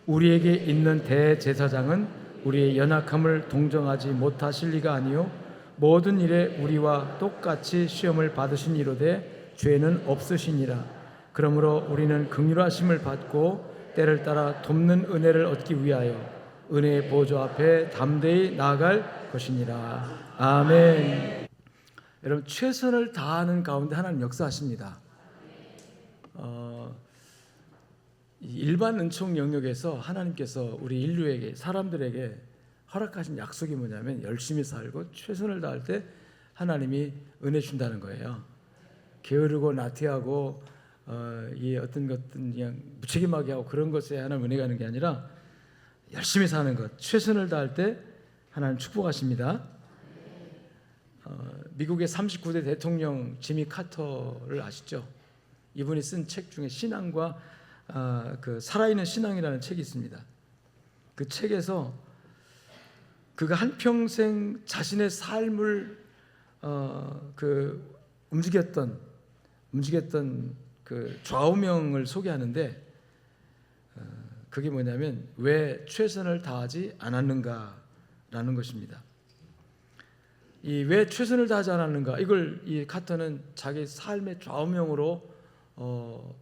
우리에게 있는 대제사장은 우리의 연약함을 동정하지 못하실 리가 아니요 모든 일에 우리와 똑같이 시험을 받으신 이로되 죄는 없으시니라. 그러므로 우리는 긍휼하심을 받고 때를 따라 돕는 은혜를 얻기 위하여 은혜의 보좌 앞에 담대히 나아갈 것이니라. 아멘. 여러분, 최선을 다하는 가운데 하나님 역사하십니다. 일반 은총 영역에서 하나님께서 우리 인류에게, 사람들에게 허락하신 약속이 뭐냐면 열심히 살고 최선을 다할 때 하나님이 은혜 준다는 거예요. 게으르고 나태하고 이 어떤 것든 그냥 무책임하게 하고 그런 것에 하나님 은혜가 있는 게 아니라 열심히 사는 것, 최선을 다할 때 하나님 축복하십니다. 미국의 39대 대통령 지미 카터를 아시죠? 이분이 쓴 책 중에 신앙과 그 살아있는 신앙이라는 책이 있습니다. 그 책에서 그가 한평생 자신의 삶을 움직였던 그 좌우명을 소개하는데 그게 뭐냐면 왜 최선을 다하지 않았는가라는 것입니다. 이 왜 최선을 다하지 않았는가, 이걸 이 카터는 자기 삶의 좌우명으로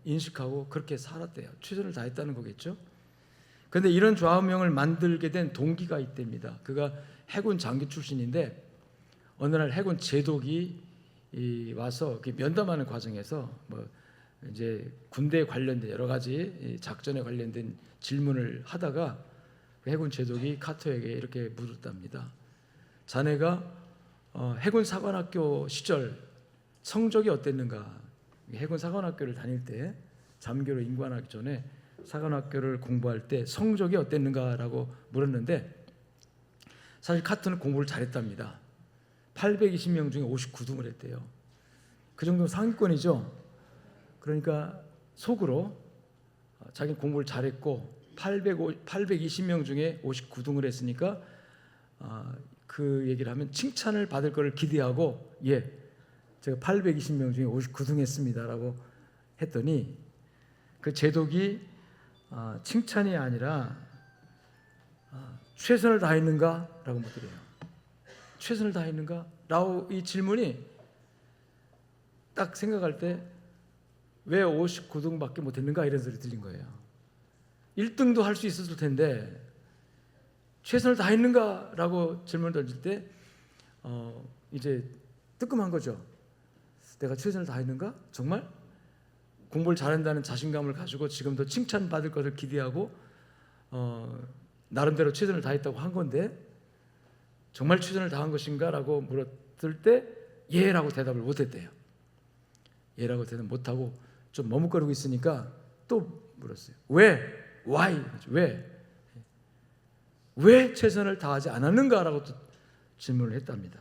인식하고 그렇게 살았대요. 최선을 다했다는 거겠죠. 그런데 이런 좌우명을 만들게 된 동기가 있답니다. 그가 해군 장교 출신인데 어느 날 해군 제독이 와서 면담하는 과정에서 뭐 이제 군대에 관련된 여러 가지 작전에 관련된 질문을 하다가 해군 제독이 카터에게 이렇게 물었답니다. 자네가 해군 사관학교 시절 성적이 어땠는가? 해군 사관학교를 다닐 때 잠교로 임관하기 전에 사관학교를 공부할 때 성적이 어땠는가라고 물었는데 사실 카터는 공부를 잘했답니다. 820명 중에 59등을 했대요. 그 정도면 상위권이죠. 그러니까 속으로 자기는 공부를 잘했고 820명 중에 59등을 했으니까 그 얘기를 하면 칭찬을 받을 것을 기대하고 제가 820명 중에 59등 했습니다라고 했더니 그 제독이 칭찬이 아니라 최선을 다했는가? 라고 묻더래요. 최선을 다했는가? 라고 이 질문이 딱 생각할 때 왜 59등밖에 못했는가? 이런 소리 들린 거예요. 1등도 할 수 있었을 텐데 최선을 다했는가? 라고 질문을 던질 때 이제 뜨끔한 거죠. 내가 최선을 다했는가? 정말? 공부를 잘한다는 자신감을 가지고 지금도 칭찬받을 것을 기대하고 나름대로 최선을 다했다고 한 건데 정말 최선을 다한 것인가? 라고 물었을 때 예라고 대답을 못했대요. 예라고 대답 못하고 좀 머뭇거리고 있으니까 또 물었어요. 왜? Why? 왜 최선을 다하지 않았는가라고 또 질문을 했답니다.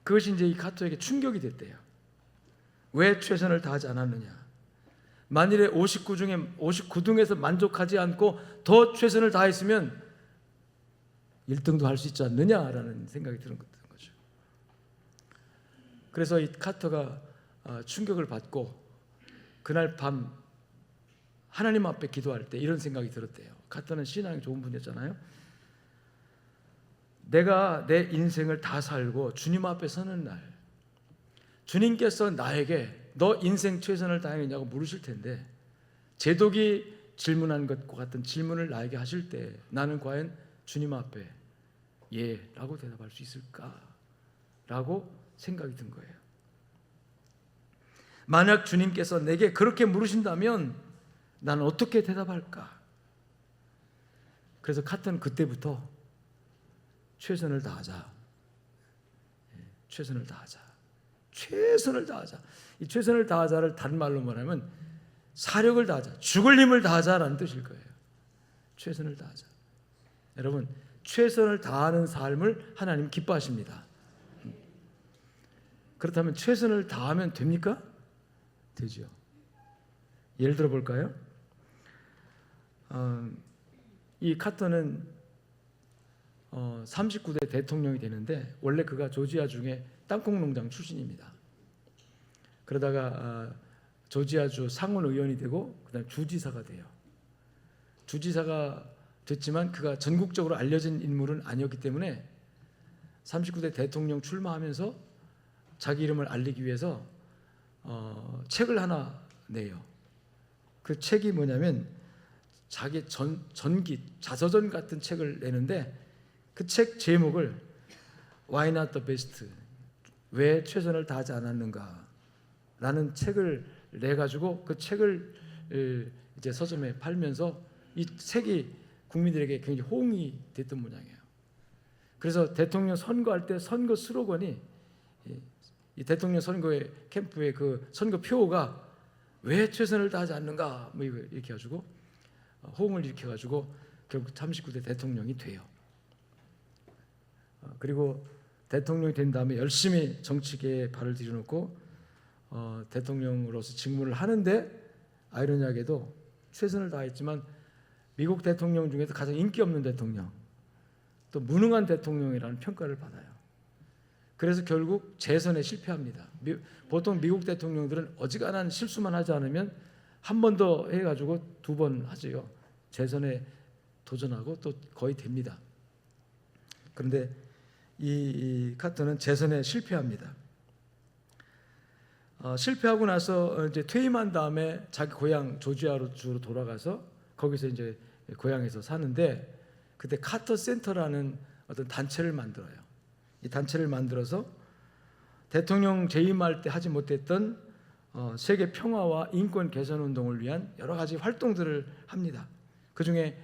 그것이 이제 이 카토에게 충격이 됐대요. 왜 최선을 다하지 않았느냐? 만일에 59등에서 만족하지 않고 더 최선을 다했으면 1등도 할 수 있지 않느냐라는 생각이 드는 거죠. 그래서 이 카터가 충격을 받고 그날 밤 하나님 앞에 기도할 때 이런 생각이 들었대요. 카터는 신앙이 좋은 분이었잖아요. 내가 내 인생을 다 살고 주님 앞에 서는 날 주님께서 나에게 너 인생 최선을 다했느냐고 물으실 텐데 제독이 질문한 것과 같은 질문을 나에게 하실 때 나는 과연 주님 앞에 라고 대답할 수 있을까? 라고 생각이 든 거예요. 만약 주님께서 내게 그렇게 물으신다면 나는 어떻게 대답할까? 그래서 카터는 그때부터 최선을 다하자. 최선을 다하자. 최선을 다하자. 이 최선을 다하자를 다른 말로 말하면 사력을 다하자, 죽을 힘을 다하자라는 뜻일 거예요. 최선을 다하자. 여러분, 최선을 다하는 삶을 하나님 기뻐하십니다. 그렇다면 최선을 다하면 됩니까? 되죠. 예를 들어 볼까요? 이 카터는 39대 대통령이 되는데 원래 그가 조지아 중에 땅콩 농장 출신입니다. 그러다가 조지아주 상원 의원이 되고 그다음 주지사가 돼요. 주지사가 됐지만 그가 전국적으로 알려진 인물은 아니었기 때문에 39대 대통령 출마하면서 자기 이름을 알리기 위해서 책을 하나 내요. 그 책이 뭐냐면 자기 전기 자서전 같은 책을 내는데 그 책 제목을 Why Not the Best? 왜 최선을 다하지 않았는가? 라는 책을 내 가지고 그 책을 이제 서점에 팔면서 이 책이 국민들에게 굉장히 호응이 됐던 모양이에요. 그래서 대통령 선거할 때 선거 슬로건이 이 대통령 선거의 캠프의 그 선거 표어가 왜 최선을 다하지 않는가 뭐 이렇게 가지고 호응을 일으켜 가지고 결국 39대 대통령이 돼요. 그리고 대통령이 된 다음에 열심히 정치계에 발을 들여놓고 대통령으로서 직무를 하는데 아이러니하게도 최선을 다했지만 미국 대통령 중에서 가장 인기 없는 대통령, 또 무능한 대통령이라는 평가를 받아요. 그래서 결국 재선에 실패합니다. 보통 미국 대통령들은 어지간한 실수만 하지 않으면 한 번 더 해가지고 2번 하죠. 재선에 도전하고 또 거의 됩니다. 그런데 이 카터는 재선에 실패합니다. 실패하고 나서 이제 퇴임한 다음에 자기 고향 조지아로 주로 돌아가서 거기서 이제 고향에서 사는데 그때 카터 센터라는 어떤 단체를 만들어요. 이 단체를 만들어서 대통령 재임할 때 하지 못했던 세계 평화와 인권 개선 운동을 위한 여러 가지 활동들을 합니다. 그 중에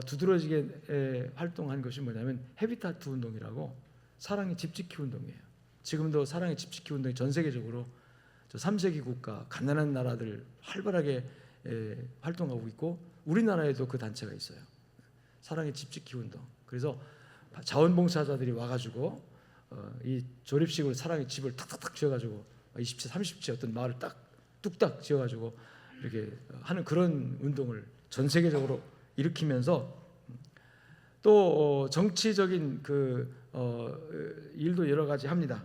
두드러지게 활동한 것이 뭐냐면 헤비타트 운동이라고 사랑의 집지키 운동이에요. 지금도 사랑의 집지키 운동이 전 세계적으로 3세계 국가 가난한 나라들 활발하게 활동하고 있고 우리나라에도 그 단체가 있어요. 사랑의 집지키 운동. 그래서 자원봉사자들이 와가지고 이 조립식으로 사랑의 집을 탁탁탁 지어가지고 20채 30채 어떤 마을을 딱 뚝딱 지어가지고 이렇게 하는 그런 운동을 전 세계적으로 일으키면서 또 정치적인 그 일도 여러 가지 합니다.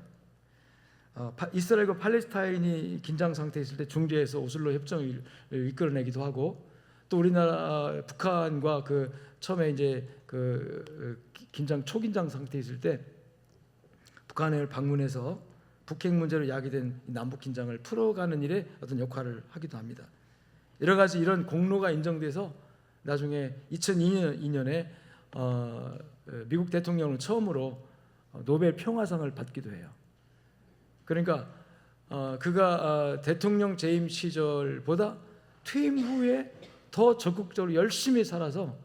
이스라엘과 팔레스타인이 긴장 상태에 있을 때 중재해서 오슬로 협정을 이끌어내기도 하고 또 우리나라 북한과 그 처음에 이제 그 긴장 초긴장 상태에 있을 때 북한을 방문해서 북핵 문제로 야기된 남북 긴장을 풀어가는 일에 어떤 역할을 하기도 합니다. 여러 가지 이런 공로가 인정돼서 나중에 2002년에 미국 대통령은 처음으로 노벨 평화상을 받기도 해요. 그러니까 그가 대통령 재임 시절보다 퇴임 후에 더 적극적으로 열심히 살아서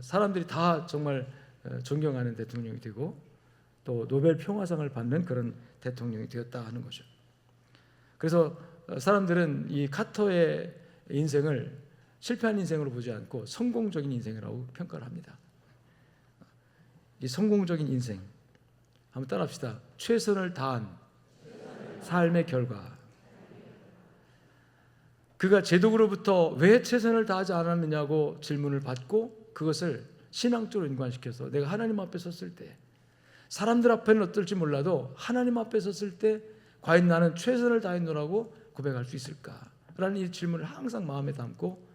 사람들이 다 정말 존경하는 대통령이 되고 또 노벨 평화상을 받는 그런 대통령이 되었다 하는 거죠. 그래서 사람들은 이 카터의 인생을 실패한 인생으로 보지 않고 성공적인 인생이라고 평가를 합니다. 이 성공적인 인생 한번 따라합시다. 최선을 다한 삶의 결과. 그가 제독으로부터 왜 최선을 다하지 않았느냐고 질문을 받고 그것을 신앙적으로 연관시켜서 내가 하나님 앞에 섰을 때 사람들 앞에는 어떨지 몰라도 하나님 앞에 섰을 때 과연 나는 최선을 다했노라고 고백할 수 있을까라는 이 질문을 항상 마음에 담고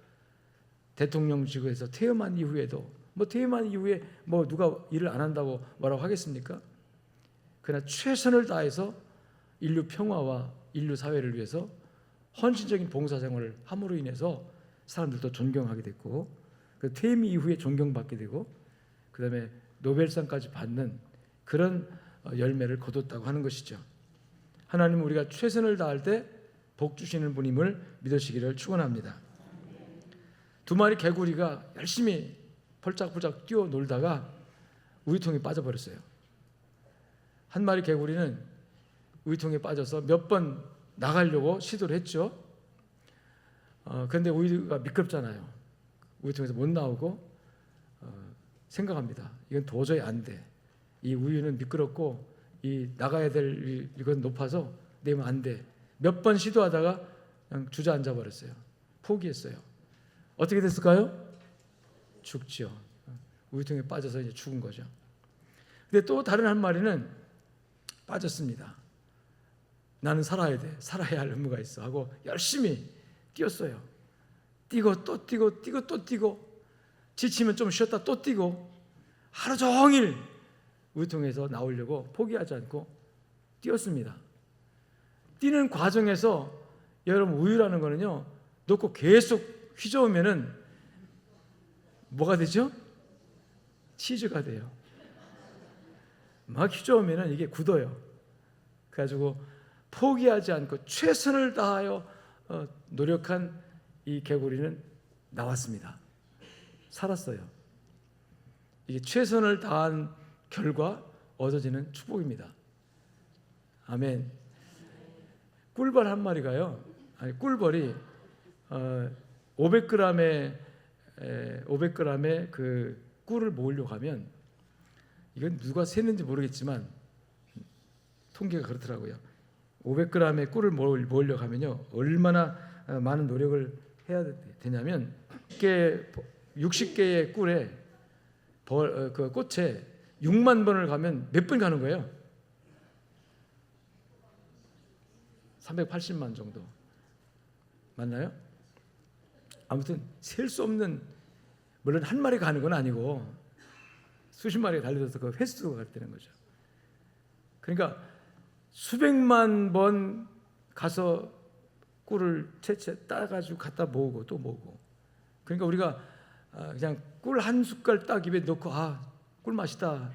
대통령직에서 퇴임한 이후에도 퇴임한 이후에 누가 일을 안 한다고 뭐라고 하겠습니까? 그러나 최선을 다해서 인류 평화와 인류 사회를 위해서 헌신적인 봉사생활을 함으로 인해서 사람들도 존경하게 됐고 그 퇴임 이후에 존경받게 되고 그 다음에 노벨상까지 받는 그런 열매를 거뒀다고 하는 것이죠. 하나님은 우리가 최선을 다할 때 복 주시는 분임을 믿으시기를 축원합니다. 2마리 개구리가 열심히 펄짝펄짝 뛰어놀다가 우유통에 빠져버렸어요. 1마리 개구리는 우유통에 빠져서 몇 번 나가려고 시도를 했죠. 그런데 우유가 미끄럽잖아요. 우유통에서 못 나오고 생각합니다. 이건 도저히 안 돼. 이 우유는 미끄럽고 이 나가야 될 이건 높아서 내면 안 돼. 몇 번 시도하다가 그냥 주저앉아 버렸어요. 포기했어요. 어떻게 됐을까요? 죽죠. 우유통에 빠져서 이제 죽은 거죠. 근데 또 다른 1마리는 빠졌습니다. 나는 살아야 돼. 살아야 할 의무가 있어 하고 열심히 뛰었어요. 뛰고 또 뛰고 뛰고 또 뛰고, 지치면 좀 쉬었다 또 뛰고, 하루 종일 우유통에서 나오려고 포기하지 않고 뛰었습니다. 뛰는 과정에서 여러분, 우유라는 거는요, 놓고 계속 휘저으면은 뭐가 되죠? 치즈가 돼요. 막 휘저으면은 이게 굳어요. 그래가지고 포기하지 않고 최선을 다하여 노력한 이 개구리는 나왔습니다. 살았어요. 이게 최선을 다한 결과 얻어지는 축복입니다. 아멘. 꿀벌 한 마리가요, 꿀벌이 500g의 그 꿀을 모으려고 하면, 이건 누가 셌는지 모르겠지만 통계가 그렇더라고요. 500g의 꿀을 모으려고 하면요, 얼마나 많은 노력을 해야 되냐면, 60개의 꿀에 그 꽃에 6만 번을 가면 몇 번 가는 거예요? 380만 정도 맞나요? 아무튼 셀 수 없는, 물론 한 마리 가는 건 아니고 수십 마리가 달려들어서 그 횟수가 되는 거죠. 그러니까 수백만 번 가서 꿀을 채채 따가지고 갖다 모으고 또 모으고. 그러니까 우리가 그냥 꿀 한 숟갈 딱 입에 넣고 꿀 맛있다,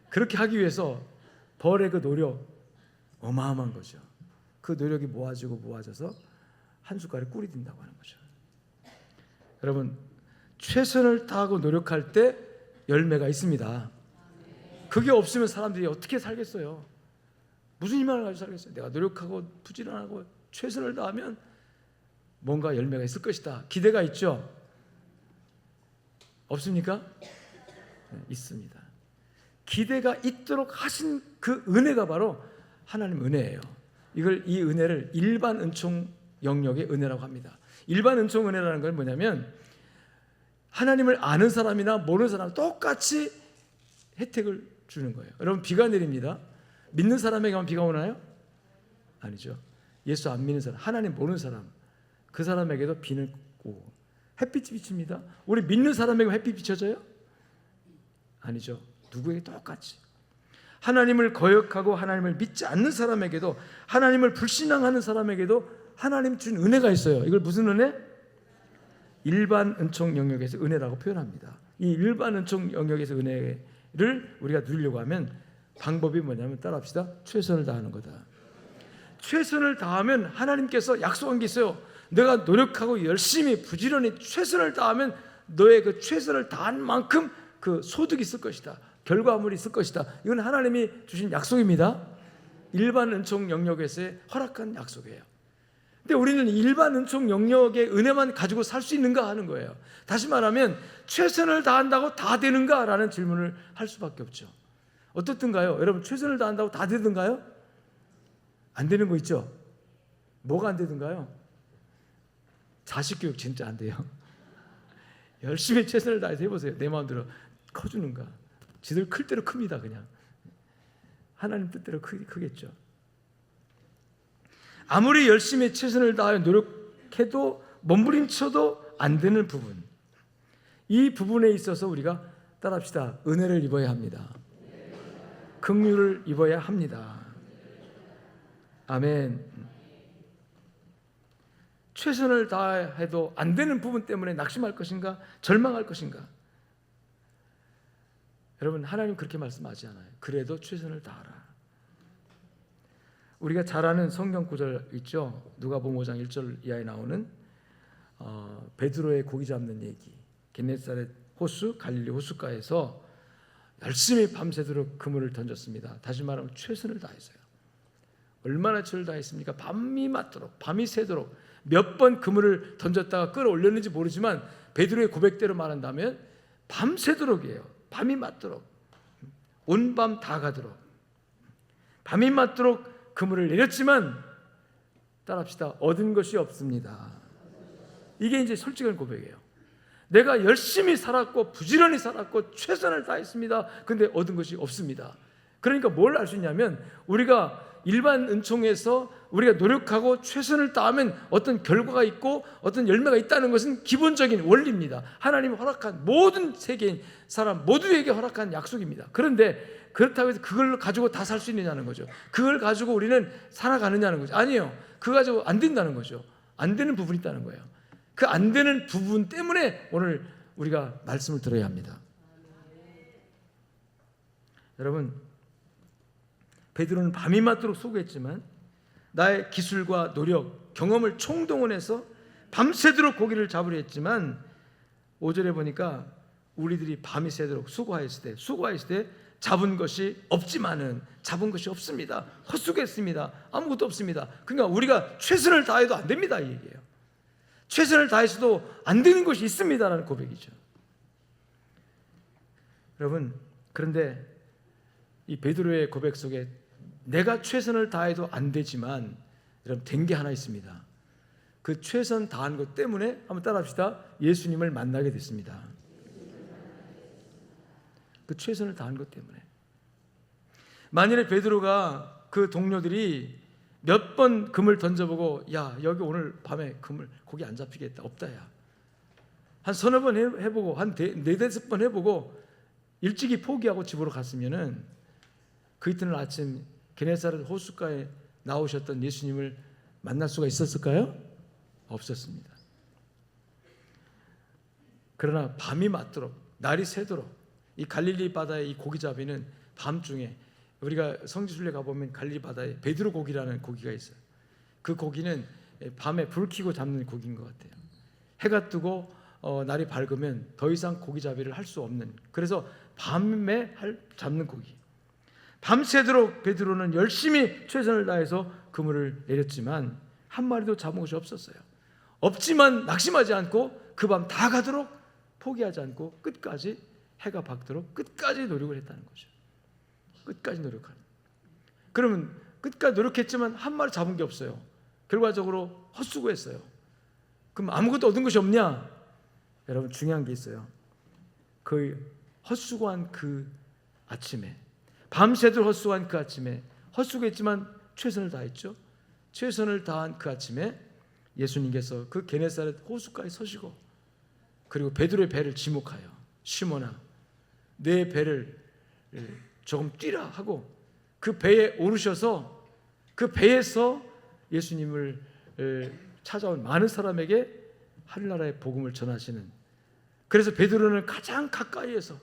그렇게 하기 위해서 벌의 그 노력 어마어마한 거죠. 그 노력이 모아져서 한 숟갈에 꿀이 된다고 하는 거죠. 여러분, 최선을 다하고 노력할 때 열매가 있습니다. 그게 없으면 사람들이 어떻게 살겠어요? 무슨 희망을 가지고 살겠어요? 내가 노력하고 부지런하고 최선을 다하면 뭔가 열매가 있을 것이다. 기대가 있죠? 없습니까? 네, 있습니다. 기대가 있도록 하신 그 은혜가 바로 하나님 은혜예요. 이 은혜를 일반 은총 영역의 은혜라고 합니다. 일반 은총 은혜라는 건 뭐냐면, 하나님을 아는 사람이나 모르는 사람 똑같이 혜택을 주는 거예요. 여러분, 비가 내립니다. 믿는 사람에게만 비가 오나요? 아니죠. 예수 안 믿는 사람, 하나님 모르는 사람, 그 사람에게도 비는 오고 햇빛이 비칩니다. 우리 믿는 사람에게 햇빛 비춰져요? 아니죠. 누구에게 똑같이. 하나님을 거역하고 하나님을 믿지 않는 사람에게도, 하나님을 불신앙하는 사람에게도 하나님 준 은혜가 있어요. 이걸 무슨 은혜? 일반 은총 영역에서 은혜라고 표현합니다. 이 일반 은총 영역에서 은혜를 우리가 누리려고 하면 방법이 뭐냐면, 따라합시다. 최선을 다하는 거다. 최선을 다하면 하나님께서 약속한 게 있어요. 내가 노력하고 열심히 부지런히 최선을 다하면 너의 그 최선을 다한 만큼 그 소득이 있을 것이다. 결과물이 있을 것이다. 이건 하나님이 주신 약속입니다. 일반 은총 영역에서의 허락한 약속이에요. 근데 우리는 일반 은총 영역의 은혜만 가지고 살 수 있는가 하는 거예요. 다시 말하면, 최선을 다한다고 다 되는가? 라는 질문을 할 수밖에 없죠. 어떻든가요? 여러분, 최선을 다한다고 다 되든가요? 안 되는 거 있죠? 뭐가 안 되든가요? 자식 교육 진짜 안 돼요. 열심히 최선을 다해서 해보세요. 내 마음대로 커주는가? 지들 클 대로 큽니다. 그냥 하나님 뜻대로 크겠죠. 아무리 열심히 최선을 다하여 노력해도 몸부림쳐도 안 되는 부분, 이 부분에 있어서 우리가 따라합시다. 은혜를 입어야 합니다. 긍휼을 입어야 합니다. 아멘. 최선을 다해도 안 되는 부분 때문에 낙심할 것인가? 절망할 것인가? 여러분, 하나님 그렇게 말씀하지 않아요. 그래도 최선을 다하라. 우리가 잘 아는 성경 구절 있죠. 누가복음 5장 1절 이하에 나오는 베드로의 고기 잡는 얘기. 게네사렛 호수, 갈릴리 호수가에서 열심히 밤새도록 그물을 던졌습니다. 다시 말하면 최선을 다했어요. 얼마나 최선을 다했습니까? 밤이 맞도록, 밤이 새도록 몇 번 그물을 던졌다가 끌어올렸는지 모르지만 베드로의 고백대로 말한다면 밤새도록이에요. 밤이 맞도록, 온 밤 다 가도록 밤이 맞도록 그물을 내렸지만, 따라합시다. 얻은 것이 없습니다. 이게 이제 솔직한 고백이에요. 내가 열심히 살았고 부지런히 살았고 최선을 다했습니다. 근데 얻은 것이 없습니다. 그러니까 뭘 알 수 있냐면, 우리가 일반 은총에서 우리가 노력하고 최선을 다하면 어떤 결과가 있고 어떤 열매가 있다는 것은 기본적인 원리입니다. 하나님이 허락한 모든 세계인 사람 모두에게 허락한 약속입니다. 그런데 그렇다고 해서 그걸 가지고 다 살 수 있느냐는 거죠. 그걸 가지고 우리는 살아가느냐는 거죠. 아니에요. 그거 가지고 안 된다는 거죠. 안 되는 부분이 있다는 거예요. 그 안 되는 부분 때문에 오늘 우리가 말씀을 들어야 합니다. 여러분, 베드로는 밤이 맞도록 수고했지만 나의 기술과 노력, 경험을 총동원해서 밤새도록 고기를 잡으려 했지만 5절에 보니까 우리들이 밤이 새도록 수고하였을 때 잡은 것이 없지만은 잡은 것이 없습니다. 헛수고했습니다. 아무것도 없습니다. 그러니까 우리가 최선을 다해도 안 됩니다, 이 얘기예요. 최선을 다해서도 안 되는 것이 있습니다라는 고백이죠. 여러분, 그런데 이 베드로의 고백 속에 내가 최선을 다해도 안 되지만 여러분 된 게 하나 있습니다. 그 최선 다한 것 때문에 한번 따라합시다. 예수님을 만나게 됐습니다. 그 최선을 다한 것 때문에. 만일에 베드로가 그 동료들이 몇 번 금을 던져보고 야 여기 오늘 밤에 금을 고기 안 잡히겠다 없다 야 한 서너 번 해보고 한 네다섯 번 해보고 일찍이 포기하고 집으로 갔으면은 그 이튿날 아침 게네사렛 호숫가에 나오셨던 예수님을 만날 수가 있었을까요? 없었습니다. 그러나 밤이 맞도록 날이 새도록 이 갈릴리 바다의 이 고기잡이는 밤중에 우리가 성지순례 가보면 갈릴리 바다에 베드로 고기라는 고기가 있어요. 그 고기는 밤에 불 켜고 잡는 고기인 것 같아요. 해가 뜨고 날이 밝으면 더 이상 고기잡이를 할 수 없는, 그래서 밤에 잡는 고기. 밤새도록 베드로는 열심히 최선을 다해서 그물을 내렸지만 한 마리도 잡은 것이 없었어요. 없지만 낙심하지 않고 그 밤 다 가도록 포기하지 않고 끝까지 해가 밝도록 끝까지 노력을 했다는 거죠. 끝까지 노력하는. 그러면 끝까지 노력했지만 한 마리 잡은 게 없어요. 결과적으로 헛수고했어요. 그럼 아무것도 얻은 것이 없냐? 여러분 중요한 게 있어요. 그 헛수고한 그 아침에, 밤새도록 헛수고한 그 아침에, 헛수고했지만 최선을 다했죠. 최선을 다한 그 아침에 예수님께서 그 게네사렛 호숫가에 서시고 그리고 베드로의 배를 지목하여 시몬아 내 배를 조금 뛰라 하고 그 배에 오르셔서 그 배에서 예수님을 찾아온 많은 사람에게 하늘나라의 복음을 전하시는, 그래서 베드로는 가장 가까이에서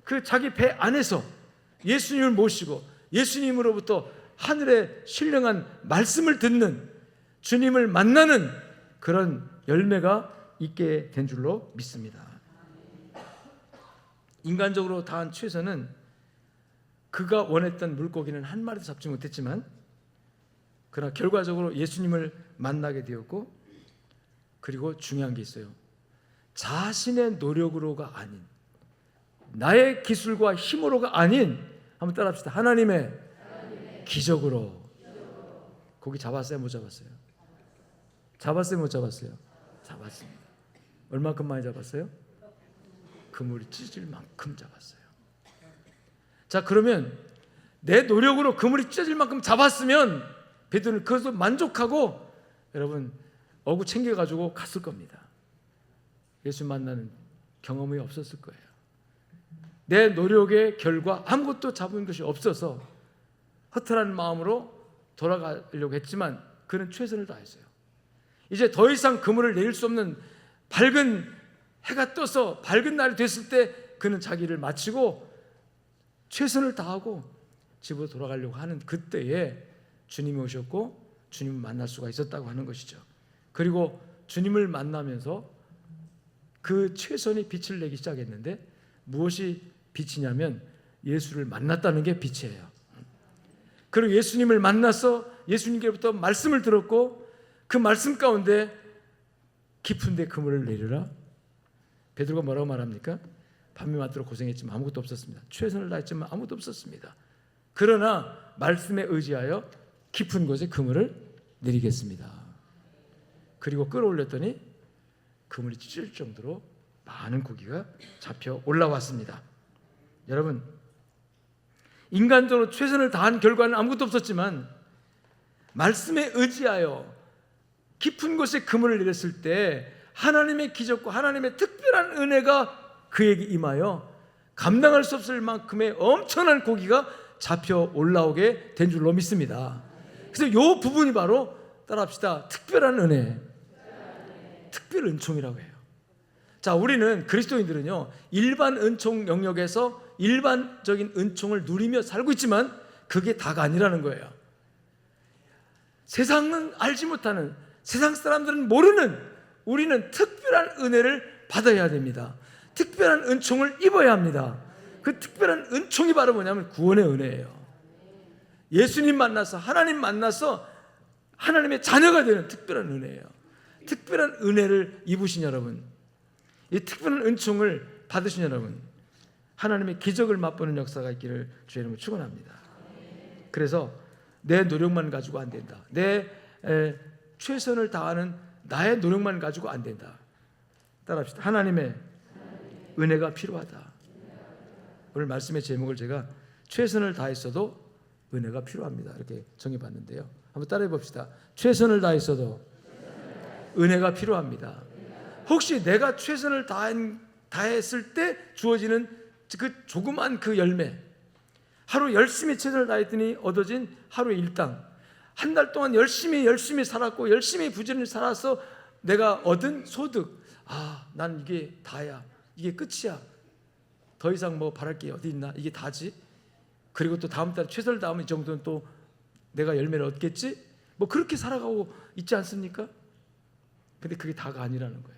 그 자기 배 안에서 예수님을 모시고 예수님으로부터 하늘에 신령한 말씀을 듣는, 주님을 만나는 그런 열매가 있게 된 줄로 믿습니다. 인간적으로 다한 최선은 그가 원했던 물고기는 한 마리도 잡지 못했지만 그러나 결과적으로 예수님을 만나게 되었고, 그리고 중요한 게 있어요. 자신의 노력으로가 아닌, 나의 기술과 힘으로가 아닌, 한번 따라합시다. 하나님의 기적으로. 고기 잡았어요? 못 잡았어요? 잡았어요? 못 잡았어요? 잡았습니다. 얼마큼 많이 잡았어요? 그물이 찢어질 만큼 잡았어요. 자, 그러면 내 노력으로 그물이 찢어질 만큼 잡았으면 베드로는 그것도 만족하고 여러분 어구 챙겨가지고 갔을 겁니다. 예수 만나는 경험이 없었을 거예요. 내 노력의 결과 아무것도 잡은 것이 없어서 허탈한 마음으로 돌아가려고 했지만 그는 최선을 다했어요. 이제 더 이상 그물을 내릴 수 없는 밝은 해가 떠서 밝은 날이 됐을 때 그는 자기를 마치고 최선을 다하고 집으로 돌아가려고 하는 그때에 주님이 오셨고 주님을 만날 수가 있었다고 하는 것이죠. 그리고 주님을 만나면서 그 최선이 빛을 내기 시작했는데 무엇이 빛이냐면 예수를 만났다는 게 빛이에요. 그리고 예수님을 만나서 예수님께로부터 말씀을 들었고 그 말씀 가운데 깊은 데 그물을 내리라. 베드로가 뭐라고 말합니까? 밤이 맞도록 고생했지만 아무것도 없었습니다. 최선을 다했지만 아무것도 없었습니다. 그러나 말씀에 의지하여 깊은 곳에 그물을 내리겠습니다. 그리고 끌어올렸더니 그물이 찢을 정도로 많은 고기가 잡혀 올라왔습니다. 여러분, 인간적으로 최선을 다한 결과는 아무것도 없었지만 말씀에 의지하여 깊은 곳에 그물을 내렸을 때 하나님의 기적과 하나님의 특별한 은혜가 그에게 임하여 감당할 수 없을 만큼의 엄청난 고기가 잡혀 올라오게 된 줄로 믿습니다. 그래서 이 부분이 바로 따라합시다. 특별한 은혜, 특별 은총이라고 해요. 자, 우리는 그리스도인들은요, 일반 은총 영역에서 일반적인 은총을 누리며 살고 있지만 그게 다가 아니라는 거예요. 세상은 알지 못하는, 세상 사람들은 모르는, 우리는 특별한 은혜를 받아야 됩니다. 특별한 은총을 입어야 합니다. 그 특별한 은총이 바로 뭐냐면 구원의 은혜예요. 예수님 만나서, 하나님 만나서 하나님의 자녀가 되는 특별한 은혜예요. 특별한 은혜를 입으신 여러분, 이 특별한 은총을 받으신 여러분, 하나님의 기적을 맛보는 역사가 있기를 주의 이름으로 축원합니다. 그래서 내 노력만 가지고 안 된다. 내 최선을 다하는 나의 노력만 가지고 안 된다. 따라합시다. 하나님의 은혜가 필요하다. 오늘 말씀의 제목을 제가 최선을 다했어도 은혜가 필요합니다. 이렇게 정해봤는데요. 한번 따라해 봅시다. 최선을 다했어도 은혜가 필요합니다. 혹시 내가 최선을 다했을 때 주어지는 그 조그만 그 열매, 하루 열심히 최선을 다했더니 얻어진 하루의 일당, 한 달 동안 열심히 살았고 열심히 부지런히 살아서 내가 얻은 소득, 난 이게 다야, 이게 끝이야, 더 이상 뭐 바랄 게 어디 있나, 이게 다지. 그리고 또 다음 달에 최선을 다하면 이 정도는 또 내가 열매를 얻겠지. 뭐 그렇게 살아가고 있지 않습니까? 근데 그게 다가 아니라는 거예요.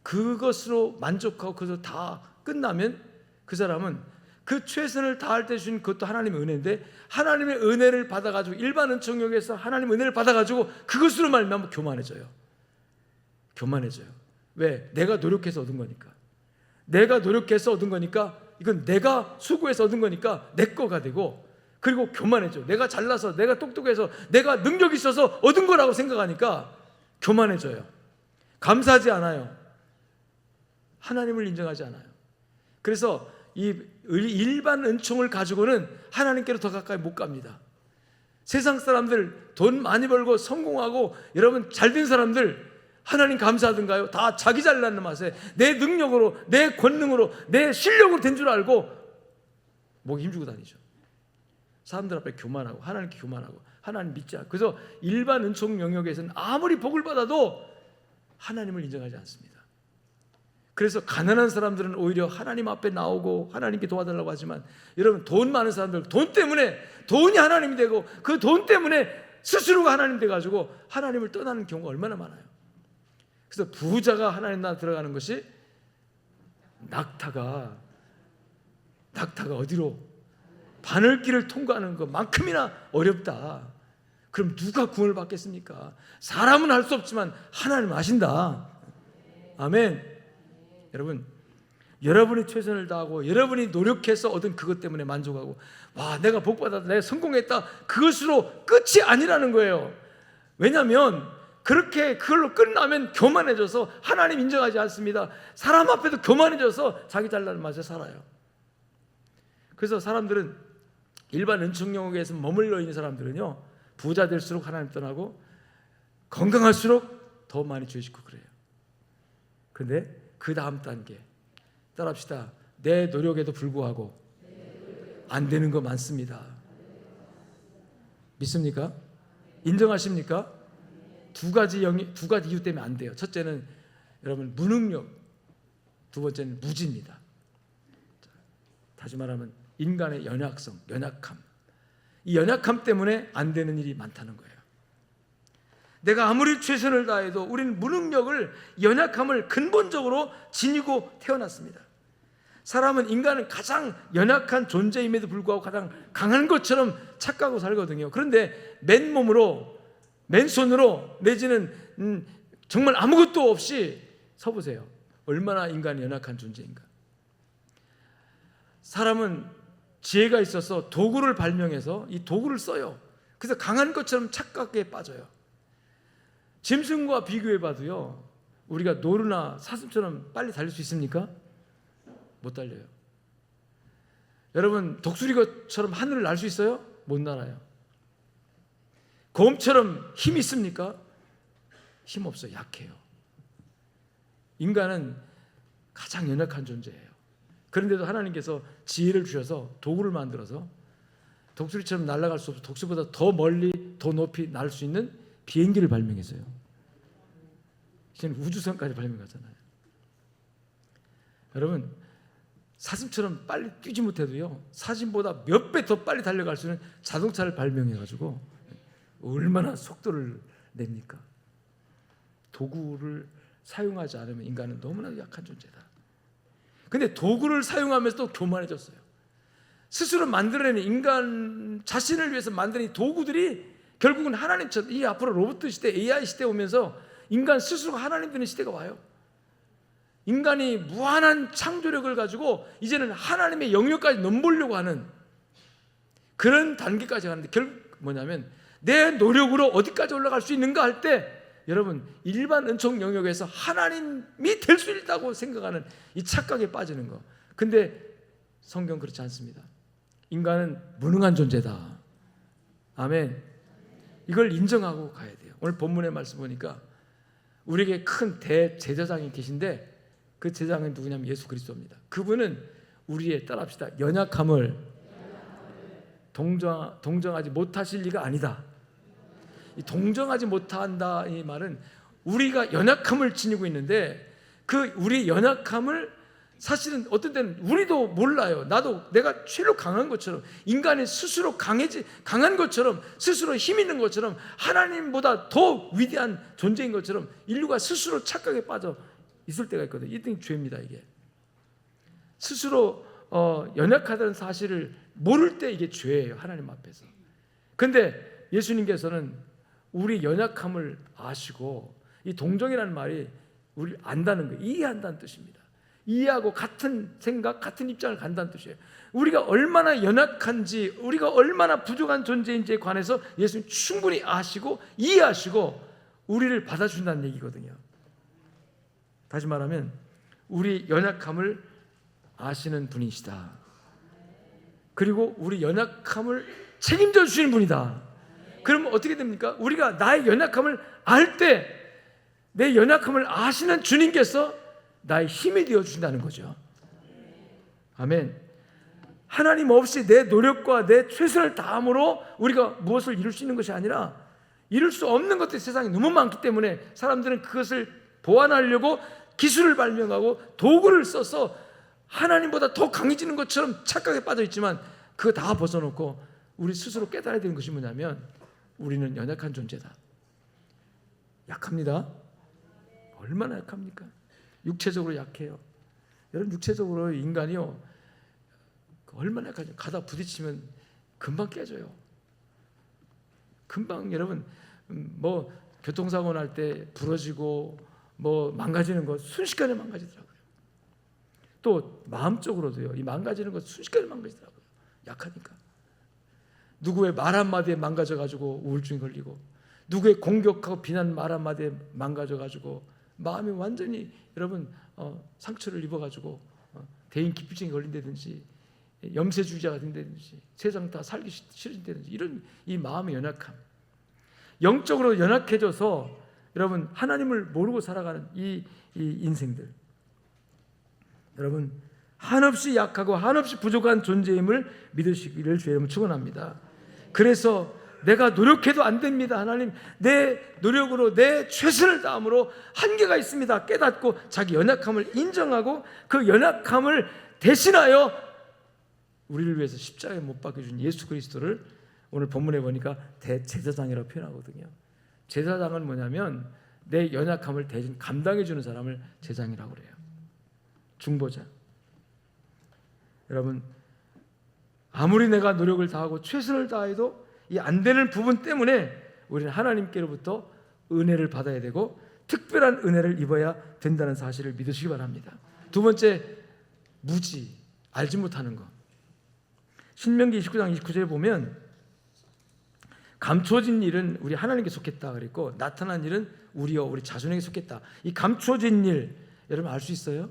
그것으로 만족하고 그것으로 다 끝나면 그 사람은 그 최선을 다할 때 주신 그것도 하나님의 은혜인데, 하나님의 은혜를 받아가지고 일반 은총역에서 하나님의 은혜를 받아가지고 그것으로 말미암아 교만해져요. 왜? 내가 노력해서 얻은 거니까. 내가 노력해서 얻은 거니까, 이건 내가 수고해서 얻은 거니까 내 거가 되고, 그리고 교만해져. 내가 잘나서, 내가 똑똑해서, 내가 능력이 있어서 얻은 거라고 생각하니까 교만해져요. 감사하지 않아요. 하나님을 인정하지 않아요. 그래서 이 일반 은총을 가지고는 하나님께로 더 가까이 못 갑니다. 세상 사람들 돈 많이 벌고 성공하고 여러분 잘된 사람들 하나님 감사하던가요? 다 자기 잘나는 맛에 내 능력으로, 내 권능으로, 내 실력으로 된 줄 알고 목에 힘주고 다니죠. 사람들 앞에 교만하고, 하나님께 교만하고, 하나님 믿지 않고. 그래서 일반 은총 영역에서는 아무리 복을 받아도 하나님을 인정하지 않습니다. 그래서 가난한 사람들은 오히려 하나님 앞에 나오고 하나님께 도와달라고 하지만, 여러분 돈 많은 사람들, 돈 때문에, 돈이 하나님이 되고 그 돈 때문에 스스로가 하나님 돼가지고 하나님을 떠나는 경우가 얼마나 많아요. 그래서 부자가 하나님 나라 들어가는 것이 낙타가 어디로, 바늘길을 통과하는 것만큼이나 어렵다. 그럼 누가 구원을 받겠습니까? 사람은 할 수 없지만 하나님은 아신다. 아멘. 여러분, 여러분이 최선을 다하고 여러분이 노력해서 얻은 그것 때문에 만족하고, 와, 내가 복받았다, 내가 성공했다, 그것으로 끝이 아니라는 거예요. 왜냐하면 그렇게 그걸로 끝나면 교만해져서 하나님 인정하지 않습니다. 사람 앞에도 교만해져서 자기 잘나는 맛에 살아요. 그래서 사람들은, 일반 은총 영역에서 머물러 있는 사람들은요, 부자 될수록 하나님 떠나고 건강할수록 더 많이 죄 짓고 그래요. 그런데 그 다음 단계, 따라합시다. 내 노력에도 불구하고 안 되는 거 많습니다. 믿습니까? 인정하십니까? 두 가지 이유 때문에 안 돼요. 첫째는 여러분 무능력, 두 번째는 무지입니다. 다시 말하면 인간의 연약성, 연약함. 이 연약함 때문에 안 되는 일이 많다는 거예요. 내가 아무리 최선을 다해도 우리는 무능력을, 연약함을 근본적으로 지니고 태어났습니다. 사람은, 인간은 가장 연약한 존재임에도 불구하고 가장 강한 것처럼 착각하고 살거든요. 그런데 맨몸으로, 맨손으로, 내지는 정말 아무것도 없이 서보세요. 얼마나 인간이 연약한 존재인가. 사람은 지혜가 있어서 도구를 발명해서 이 도구를 써요. 그래서 강한 것처럼 착각에 빠져요. 짐승과 비교해봐도요, 우리가 노루나 사슴처럼 빨리 달릴 수 있습니까? 못 달려요. 여러분 독수리것처럼 하늘을 날 수 있어요? 못 날아요. 곰처럼 힘이 있습니까? 힘 없어요. 약해요. 인간은 가장 연약한 존재예요. 그런데도 하나님께서 지혜를 주셔서 도구를 만들어서 독수리처럼 날아갈 수 없어 독수리보다 더 멀리 더 높이 날 수 있는 비행기를 발명했어요. 이제는 우주선까지 발명하잖아요. 여러분, 사슴처럼 빨리 뛰지 못해도요, 사슴보다 몇 배 더 빨리 달려갈 수 있는 자동차를 발명해가지고 얼마나 속도를 냅니까? 도구를 사용하지 않으면 인간은 너무나 약한 존재다. 근데 도구를 사용하면서도 교만해졌어요. 스스로 만들어내는 인간 자신을 위해서 만드는 이 도구들이 결국은 하나님처럼, 이 앞으로 로봇 시대, AI 시대 오면서 인간 스스로가 하나님 되는 시대가 와요. 인간이 무한한 창조력을 가지고 이제는 하나님의 영역까지 넘보려고 하는 그런 단계까지 가는데, 결국 뭐냐면 내 노력으로 어디까지 올라갈 수 있는가 할 때, 여러분, 일반 은총 영역에서 하나님이 될 수 있다고 생각하는 이 착각에 빠지는 거. 근데 성경 그렇지 않습니다. 인간은 무능한 존재다. 아멘. 이걸 인정하고 가야 돼요. 오늘 본문의 말씀 보니까 우리에게 큰 대제사장이 계신데, 그 제사장은 누구냐면 예수 그리스도입니다. 그분은 우리의, 따라합시다, 연약함을 동정하지 못하실 리가 아니다. 이 동정하지 못한다, 이 말은 우리가 연약함을 지니고 있는데, 그 우리 연약함을 사실은 어떤 때는 우리도 몰라요. 나도 내가 최로 강한 것처럼, 인간이 스스로 강한 것처럼, 스스로 힘 있는 것처럼, 하나님보다 더 위대한 존재인 것처럼 인류가 스스로 착각에 빠져 있을 때가 있거든요. 이게 죄입니다. 이게 스스로 연약하다는 사실을 모를 때 이게 죄예요, 하나님 앞에서. 근데 예수님께서는 우리 연약함을 아시고, 이 동정이라는 말이 우리 안다는 거예요. 이해한다는 뜻입니다. 이해하고 같은 생각, 같은 입장을 간다는 뜻이에요. 우리가 얼마나 연약한지, 우리가 얼마나 부족한 존재인지에 관해서 예수님 충분히 아시고 이해하시고 우리를 받아준다는 얘기거든요. 다시 말하면 우리 연약함을 아시는 분이시다. 그리고 우리 연약함을 책임져 주시는 분이다. 그러면 어떻게 됩니까? 우리가 나의 연약함을 알 때 내 연약함을 아시는 주님께서 나의 힘이 되어 주신다는 거죠. 아멘. 하나님 없이 내 노력과 내 최선을 다함으로 우리가 무엇을 이룰 수 있는 것이 아니라, 이룰 수 없는 것들이 세상에 너무 많기 때문에 사람들은 그것을 보완하려고 기술을 발명하고 도구를 써서 하나님보다 더 강해지는 것처럼 착각에 빠져 있지만, 그거 다 벗어놓고 우리 스스로 깨달아야 되는 것이 뭐냐면, 우리는 연약한 존재다. 약합니다. 얼마나 약합니까? 육체적으로 약해요. 여러분, 육체적으로 인간이요, 얼마나 약하죠. 가다 부딪히면 금방 깨져요. 금방. 여러분, 뭐 교통사고 날 때 부러지고 뭐 망가지는 거 순식간에 망가지더라고요. 또 마음적으로도요, 이 망가지는 거 순식간에 망가지더라고요. 약하니까. 누구의 말 한마디에 망가져가지고 우울증이 걸리고, 누구의 공격하고 비난 말 한마디에 망가져가지고 마음이 완전히, 여러분, 상처를 입어가지고 대인 기피증이 걸린다든지, 염세주의자가 된다든지, 세상 다 살기 싫어진다든지, 이런 이 마음의 연약함, 영적으로 연약해져서 여러분 하나님을 모르고 살아가는 이 인생들, 여러분 한없이 약하고 한없이 부족한 존재임을 믿으시기를 주의 이름으로 축원합니다. 그래서 내가 노력해도 안 됩니다. 하나님, 내 노력으로 내 최선을 다함으로 한계가 있습니다. 깨닫고 자기 연약함을 인정하고 그 연약함을 대신하여 우리를 위해서 십자가에 못 박혀준 예수 그리스도를 오늘 본문에 보니까 대제사장이라고 표현하거든요. 제사장은 뭐냐면 내 연약함을 대신 감당해주는 사람을 제사장이라고 그래요. 중보자. 여러분, 아무리 내가 노력을 다하고 최선을 다해도 이 안 되는 부분 때문에 우리는 하나님께로부터 은혜를 받아야 되고 특별한 은혜를 입어야 된다는 사실을 믿으시기 바랍니다. 두 번째, 무지, 알지 못하는 것. 신명기 29장 29절에 보면 감춰진 일은 우리 하나님께 속했다 그랬고, 나타난 일은 우리 자손에게 속했다. 이 감춰진 일, 여러분 알 수 있어요?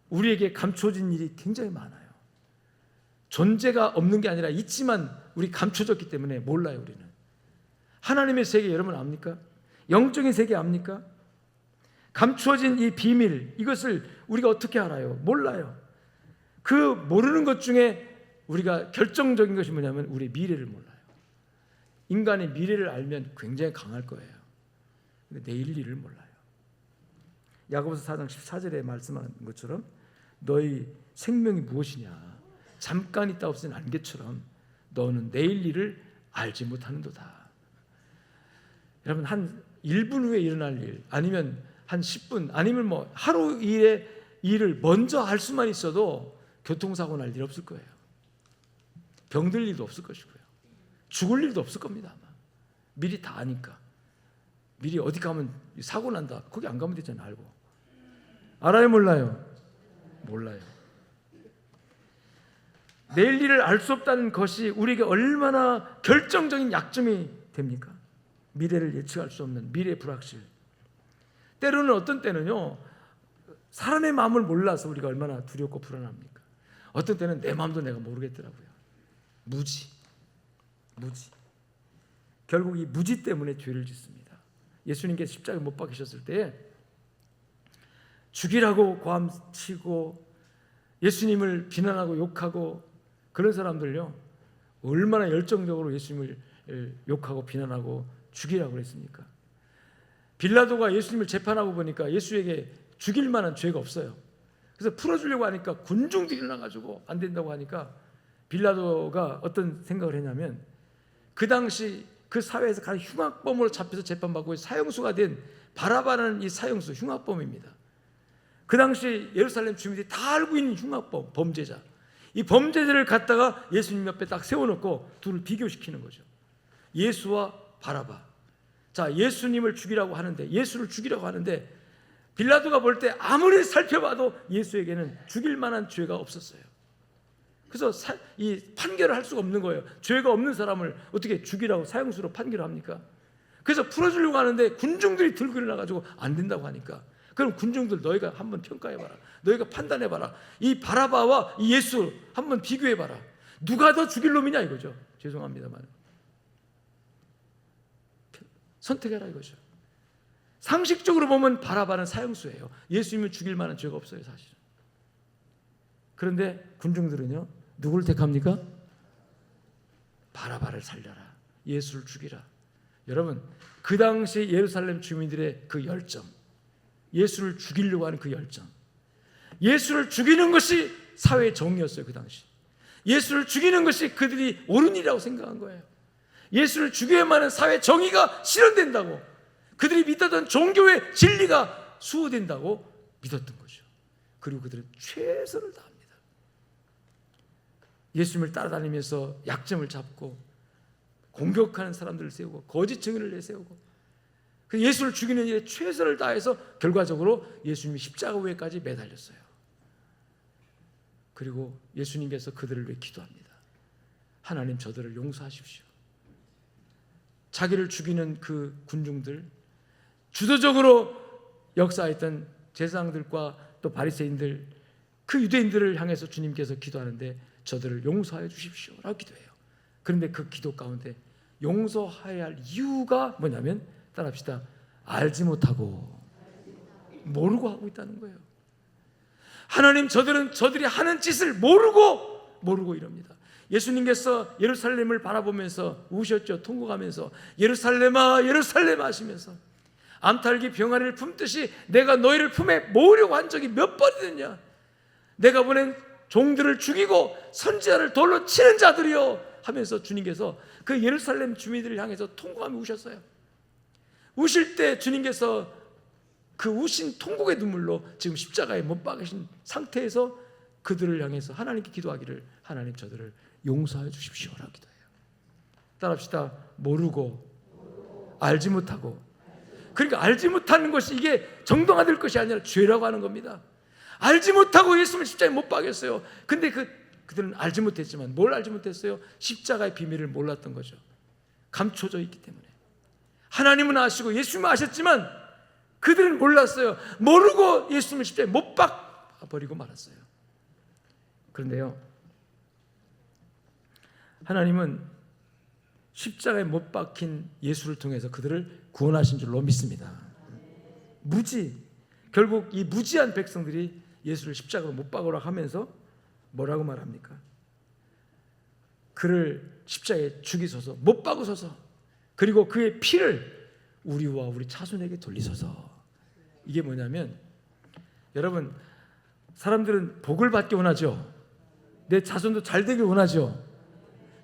우리에게 감춰진 일이 굉장히 많아요. 존재가 없는 게 아니라 있지만 우리 감춰졌기 때문에 몰라요. 우리는 하나님의 세계 여러분 압니까? 영적인 세계 압니까? 감추어진 이 비밀, 이것을 우리가 어떻게 알아요? 몰라요. 그 모르는 것 중에 우리가 결정적인 것이 뭐냐면 우리 미래를 몰라요. 인간의 미래를 알면 굉장히 강할 거예요. 근데 내일 일을 몰라요. 야고보서 4장 14절에 말씀하는 것처럼 너희 생명이 무엇이냐, 잠깐 있다 없으니 안개처럼 너는 내일 일을 알지 못하는도다. 여러분 한 1분 후에 일어날 일, 아니면 한 10분, 아니면 뭐 하루 일의 일을 먼저 할 수만 있어도 교통사고 날 일 없을 거예요. 병들 일도 없을 것이고요. 죽을 일도 없을 겁니다. 아마. 미리 다 아니까. 미리 어디 가면 사고 난다, 거기 안 가면 되잖아요. 알고. 알아요 몰라요? 몰라요. 내일 일을 알 수 없다는 것이 우리에게 얼마나 결정적인 약점이 됩니까? 미래를 예측할 수 없는 미래 불확실. 때로는 어떤 때는요, 사람의 마음을 몰라서 우리가 얼마나 두렵고 불안합니까? 어떤 때는 내 마음도 내가 모르겠더라고요. 무지. 결국 이 무지 때문에 죄를 짓습니다. 예수님께서 십자가에 못 박히셨을 때 죽이라고 고함치고 예수님을 비난하고 욕하고 그런 사람들요, 얼마나 열정적으로 예수님을 욕하고 비난하고 죽이라고 그랬습니까? 빌라도가 예수님을 재판하고 보니까 예수에게 죽일 만한 죄가 없어요. 그래서 풀어주려고 하니까 군중들이 일어나가지고 안 된다고 하니까 빌라도가 어떤 생각을 했냐면, 그 당시 그 사회에서 가장 흉악범으로 잡혀서 재판받고 사형수가 된 바라바라는 이 사형수, 흉악범입니다. 그 당시 예루살렘 주민들이 다 알고 있는 흉악범, 범죄자. 이 범죄자를 갖다가 예수님 옆에 딱 세워놓고 둘을 비교시키는 거죠. 예수와 바라바. 자, 예수님을 죽이라고 하는데, 예수를 죽이라고 하는데 빌라도가 볼 때 아무리 살펴봐도 예수에게는 죽일 만한 죄가 없었어요. 그래서 이 판결을 할 수가 없는 거예요. 죄가 없는 사람을 어떻게 죽이라고 사형수로 판결을 합니까? 그래서 풀어주려고 하는데 군중들이 들고 일어나가지고 안 된다고 하니까, 그럼 군중들 너희가 한번 평가해봐라, 너희가 판단해봐라, 이 바라바와 이 예수 한번 비교해봐라, 누가 더 죽일 놈이냐 이거죠. 죄송합니다만 선택해라 이거죠. 상식적으로 보면 바라바는 사형수예요. 예수님은 죽일 만한 죄가 없어요 사실은. 그런데 군중들은요, 누구를 택합니까? 바라바를 살려라, 예수를 죽이라. 여러분, 그 당시 예루살렘 주민들의 그 열정, 예수를 죽이려고 하는 그 열정, 예수를 죽이는 것이 사회의 정의였어요. 그 당시 예수를 죽이는 것이 그들이 옳은 일이라고 생각한 거예요. 예수를 죽여야만 하는 사회 정의가 실현된다고, 그들이 믿었던 종교의 진리가 수호된다고 믿었던 거죠. 그리고 그들은 최선을 다합니다. 예수님을 따라다니면서 약점을 잡고 공격하는 사람들을 세우고 거짓 증인을 내세우고 예수를 죽이는 일에 최선을 다해서 결과적으로 예수님이 십자가 위에까지 매달렸어요. 그리고 예수님께서 그들을 위해 기도합니다. 하나님, 저들을 용서하십시오. 자기를 죽이는 그 군중들, 주도적으로 역사했던 제사장들과 또 바리새인들, 그 유대인들을 향해서 주님께서 기도하는데 저들을 용서하여 주십시오 라고 기도해요. 그런데 그 기도 가운데 용서해야 할 이유가 뭐냐면, 따라합시다, 알지 못하고 모르고 하고 있다는 거예요. 하나님, 저들이 하는 짓을 모르고 이럽니다. 예수님께서 예루살렘을 바라보면서 우셨죠. 통곡하면서 예루살렘아 예루살렘아 하시면서 암탉이 병아리를 품듯이 내가 너희를 품에 모으려고 한 적이 몇 번이느냐. 내가 보낸 종들을 죽이고 선지자를 돌로 치는 자들이요 하면서 주님께서 그 예루살렘 주민들을 향해서 통곡하며 우셨어요. 우실 때 주님께서 그 우신 통곡의 눈물로 지금 십자가에 못 박으신 상태에서 그들을 향해서 하나님께 기도하기를, 하나님, 저들을 용서하여 주십시오라고 기도해요. 따라합시다. 모르고 알지 못하고. 그러니까 알지 못하는 것이 이게 정당화될 것이 아니라 죄라고 하는 겁니다. 알지 못하고 예수님을 십자가에 못 박였어요. 근데 그들은 알지 못했지만, 뭘 알지 못했어요? 십자가의 비밀을 몰랐던 거죠. 감춰져 있기 때문에. 하나님은 아시고 예수님은 아셨지만 그들은 몰랐어요. 모르고 예수님을 십자가에 못 박아버리고 말았어요. 그런데요, 하나님은 십자가에 못 박힌 예수를 통해서 그들을 구원하신 줄로 믿습니다. 결국 이 무지한 백성들이 예수를 십자가로 못 박으라 하면서 뭐라고 말합니까? 그를 십자가에 죽이소서, 못 박으소서, 그리고 그의 피를 우리와 우리 자손에게 돌리소서. 이게 뭐냐면, 여러분, 사람들은 복을 받기 원하죠. 내 자손도 잘 되길 원하죠.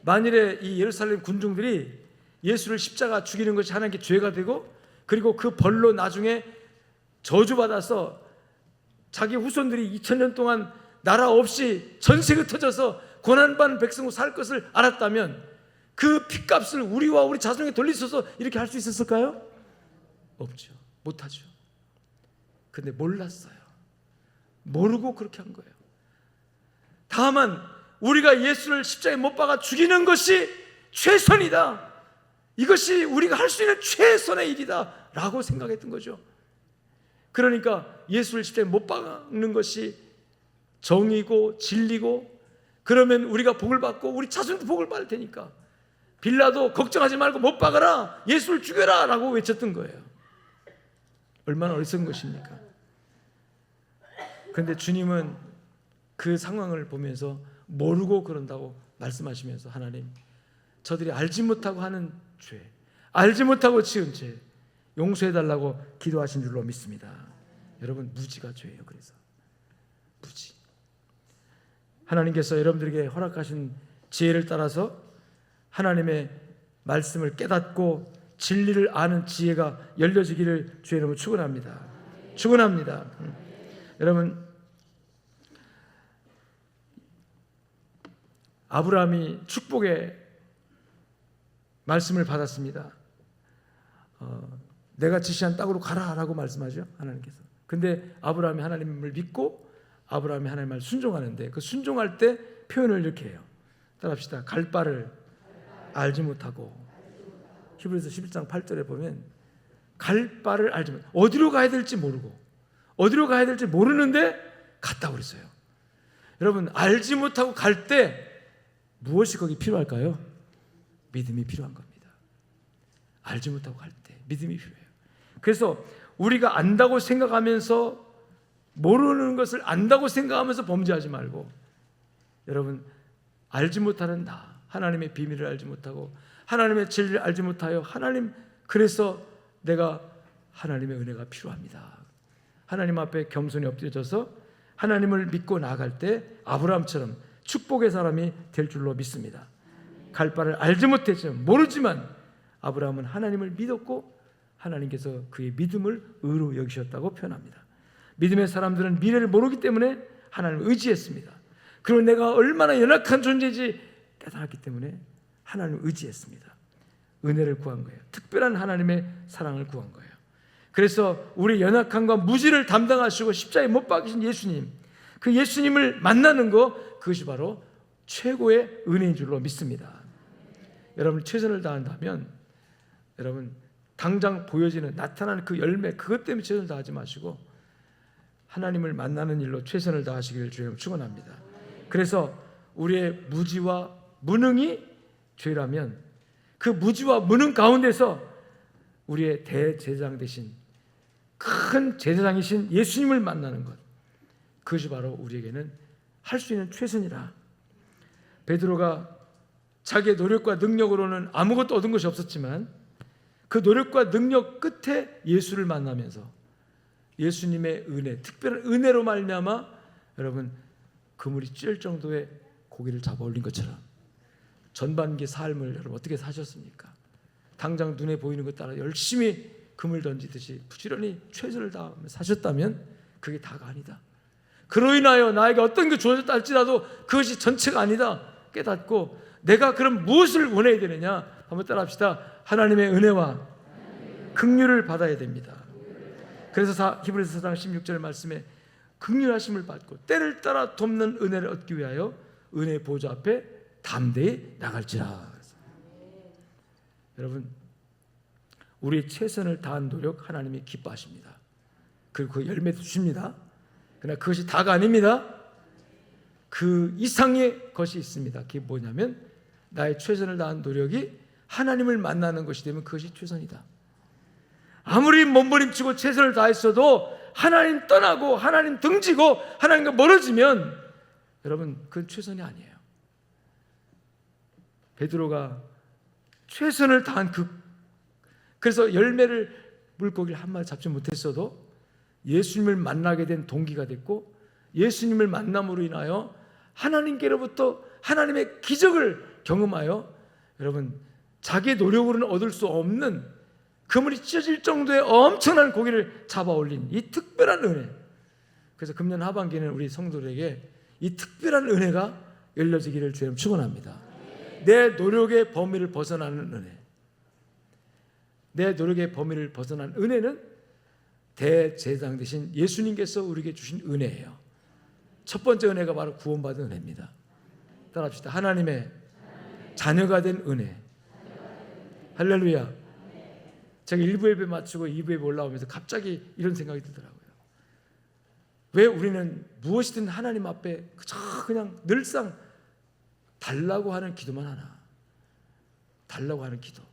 만일에 이 예루살렘 군중들이 예수를 십자가 죽이는 것이 하나님께 죄가 되고, 그리고 그 벌로 나중에 저주받아서 자기 후손들이 2000년 동안 나라 없이 전세가 터져서 고난받는 백성으로 살 것을 알았다면 그 핏값을 우리와 우리 자손에게 돌리셔서 이렇게 할 수 있었을까요? 없죠. 못하죠. 근데 몰랐어요. 모르고 그렇게 한 거예요. 다만 우리가 예수를 십자가에 못 박아 죽이는 것이 최선이다, 이것이 우리가 할 수 있는 최선의 일이다 라고 생각했던 거죠. 그러니까 예수를 십자가에 못 박는 것이 정의고 진리고, 그러면 우리가 복을 받고 우리 자손도 복을 받을 테니까 빌라도 걱정하지 말고 못 박아라, 예수를 죽여라 라고 외쳤던 거예요. 얼마나 어리석은 것입니까? 그런데 주님은 그 상황을 보면서 모르고 그런다고 말씀하시면서, 하나님, 저들이 알지 못하고 하는 죄, 알지 못하고 지은 죄 용서해달라고 기도하신 줄로 믿습니다. 여러분, 무지가 죄예요. 그래서 무지. 하나님께서 여러분들에게 허락하신 지혜를 따라서 하나님의 말씀을 깨닫고 진리를 아는 지혜가 열려지기를 주의 이름으로 축원합니다. 축원합니다. 여러분, 아브라함이 축복의 말씀을 받았습니다. 내가 지시한 땅으로 가라라고 말씀하죠, 하나님께서. 근데 아브라함이 하나님을 믿고 아브라함이 하나님의 말 순종하는데, 그 순종할 때 표현을 이렇게 해요. 따라합시다. 갈 바를 알지 못하고. 히브리서 11장 8절에 보면 갈 바를 알지 못하고, 어디로 가야 될지 모르고, 어디로 가야 될지 모르는데 갔다고 그랬어요. 여러분, 알지 못하고 갈 때 무엇이 거기 필요할까요? 믿음이 필요한 겁니다. 알지 못하고 갈 때 믿음이 필요해요. 그래서 우리가 안다고 생각하면서, 모르는 것을 안다고 생각하면서 범죄하지 말고, 여러분, 알지 못하는 나, 하나님의 비밀을 알지 못하고 하나님의 진리를 알지 못하여, 하나님, 그래서 내가 하나님의 은혜가 필요합니다. 하나님 앞에 겸손히 엎드려져서 하나님을 믿고 나아갈 때 아브라함처럼 축복의 사람이 될 줄로 믿습니다. 갈 바를 알지 못했지만, 모르지만 아브라함은 하나님을 믿었고 하나님께서 그의 믿음을 의로 여기셨다고 표현합니다. 믿음의 사람들은 미래를 모르기 때문에 하나님을 의지했습니다. 그리고 내가 얼마나 연약한 존재인지 깨달았기 때문에 하나님을 의지했습니다. 은혜를 구한 거예요. 특별한 하나님의 사랑을 구한 거예요. 그래서 우리 연약함과 무지를 담당하시고 십자가에 못 박히신 예수님, 그 예수님을 만나는 것, 그것이 바로 최고의 은혜인 줄로 믿습니다. 여러분, 최선을 다한다면, 여러분, 당장 보여지는, 나타나는 그 열매, 그것 때문에 최선을 다하지 마시고 하나님을 만나는 일로 최선을 다하시기를 주님 축원합니다. 그래서 우리의 무지와 무능이 죄라면, 그 무지와 무능 가운데서 우리의 대제사장 되신, 큰 제사장이신 예수님을 만나는 것, 그것이 바로 우리에게는 할 수 있는 최선이라. 베드로가 자기의 노력과 능력으로는 아무것도 얻은 것이 없었지만 그 노력과 능력 끝에 예수를 만나면서 예수님의 은혜, 특별한 은혜로 말미암아 여러분, 그물이 찔 정도의 고기를 잡아 올린 것처럼 전반기 삶을 여러분 어떻게 사셨습니까? 당장 눈에 보이는 것 따라 열심히 그물 던지듯이 부지런히 최선을 다하며 사셨다면 그게 다가 아니다. 그로 인하여 나에게 어떤 게 주어졌다 할지라도 그것이 전체가 아니다 깨닫고, 내가 그럼 무엇을 원해야 되느냐? 한번 따라합시다. 하나님의 은혜와 긍휼을 받아야 됩니다. 그래서 히브리서 4장 16절 말씀에 긍휼하심을 받고 때를 따라 돕는 은혜를 얻기 위하여 은혜의 보좌 앞에 담대히 나갈지라. 여러분, 우리의 최선을 다한 노력 하나님이 기뻐하십니다. 그리고 그 열매도 주십니다. 그러나 그것이 다가 아닙니다. 그 이상의 것이 있습니다. 그게 뭐냐면 나의 최선을 다한 노력이 하나님을 만나는 것이 되면 그것이 최선이다. 아무리 몸부림치고 최선을 다했어도 하나님 떠나고 하나님 등지고 하나님과 멀어지면 여러분 그건 최선이 아니에요. 베드로가 최선을 다한 그래서 열매를 물고기를 한 마리 잡지 못했어도 예수님을 만나게 된 동기가 됐고 예수님을 만남으로 인하여 하나님께로부터 하나님의 기적을 경험하여 여러분 자기의 노력으로는 얻을 수 없는 그물이 찢어질 정도의 엄청난 고기를 잡아 올린 이 특별한 은혜. 그래서 금년 하반기는 우리 성도들에게 이 특별한 은혜가 열려지기를 주님 축원합니다. 내 노력의 범위를 벗어나는 은혜. 내 노력의 범위를 벗어난 은혜는 대제사장 되신 예수님께서 우리에게 주신 은혜예요. 첫 번째 은혜가 바로 구원받은 은혜입니다. 따라합시다. 하나님의 자녀가 된 은혜. 할렐루야. 제가 1부 예배 마치고 2부 예배 올라오면서 갑자기 이런 생각이 들더라고요. 왜 우리는 무엇이든 하나님 앞에 그냥 늘상 달라고 하는 기도만 하나? 달라고 하는 기도.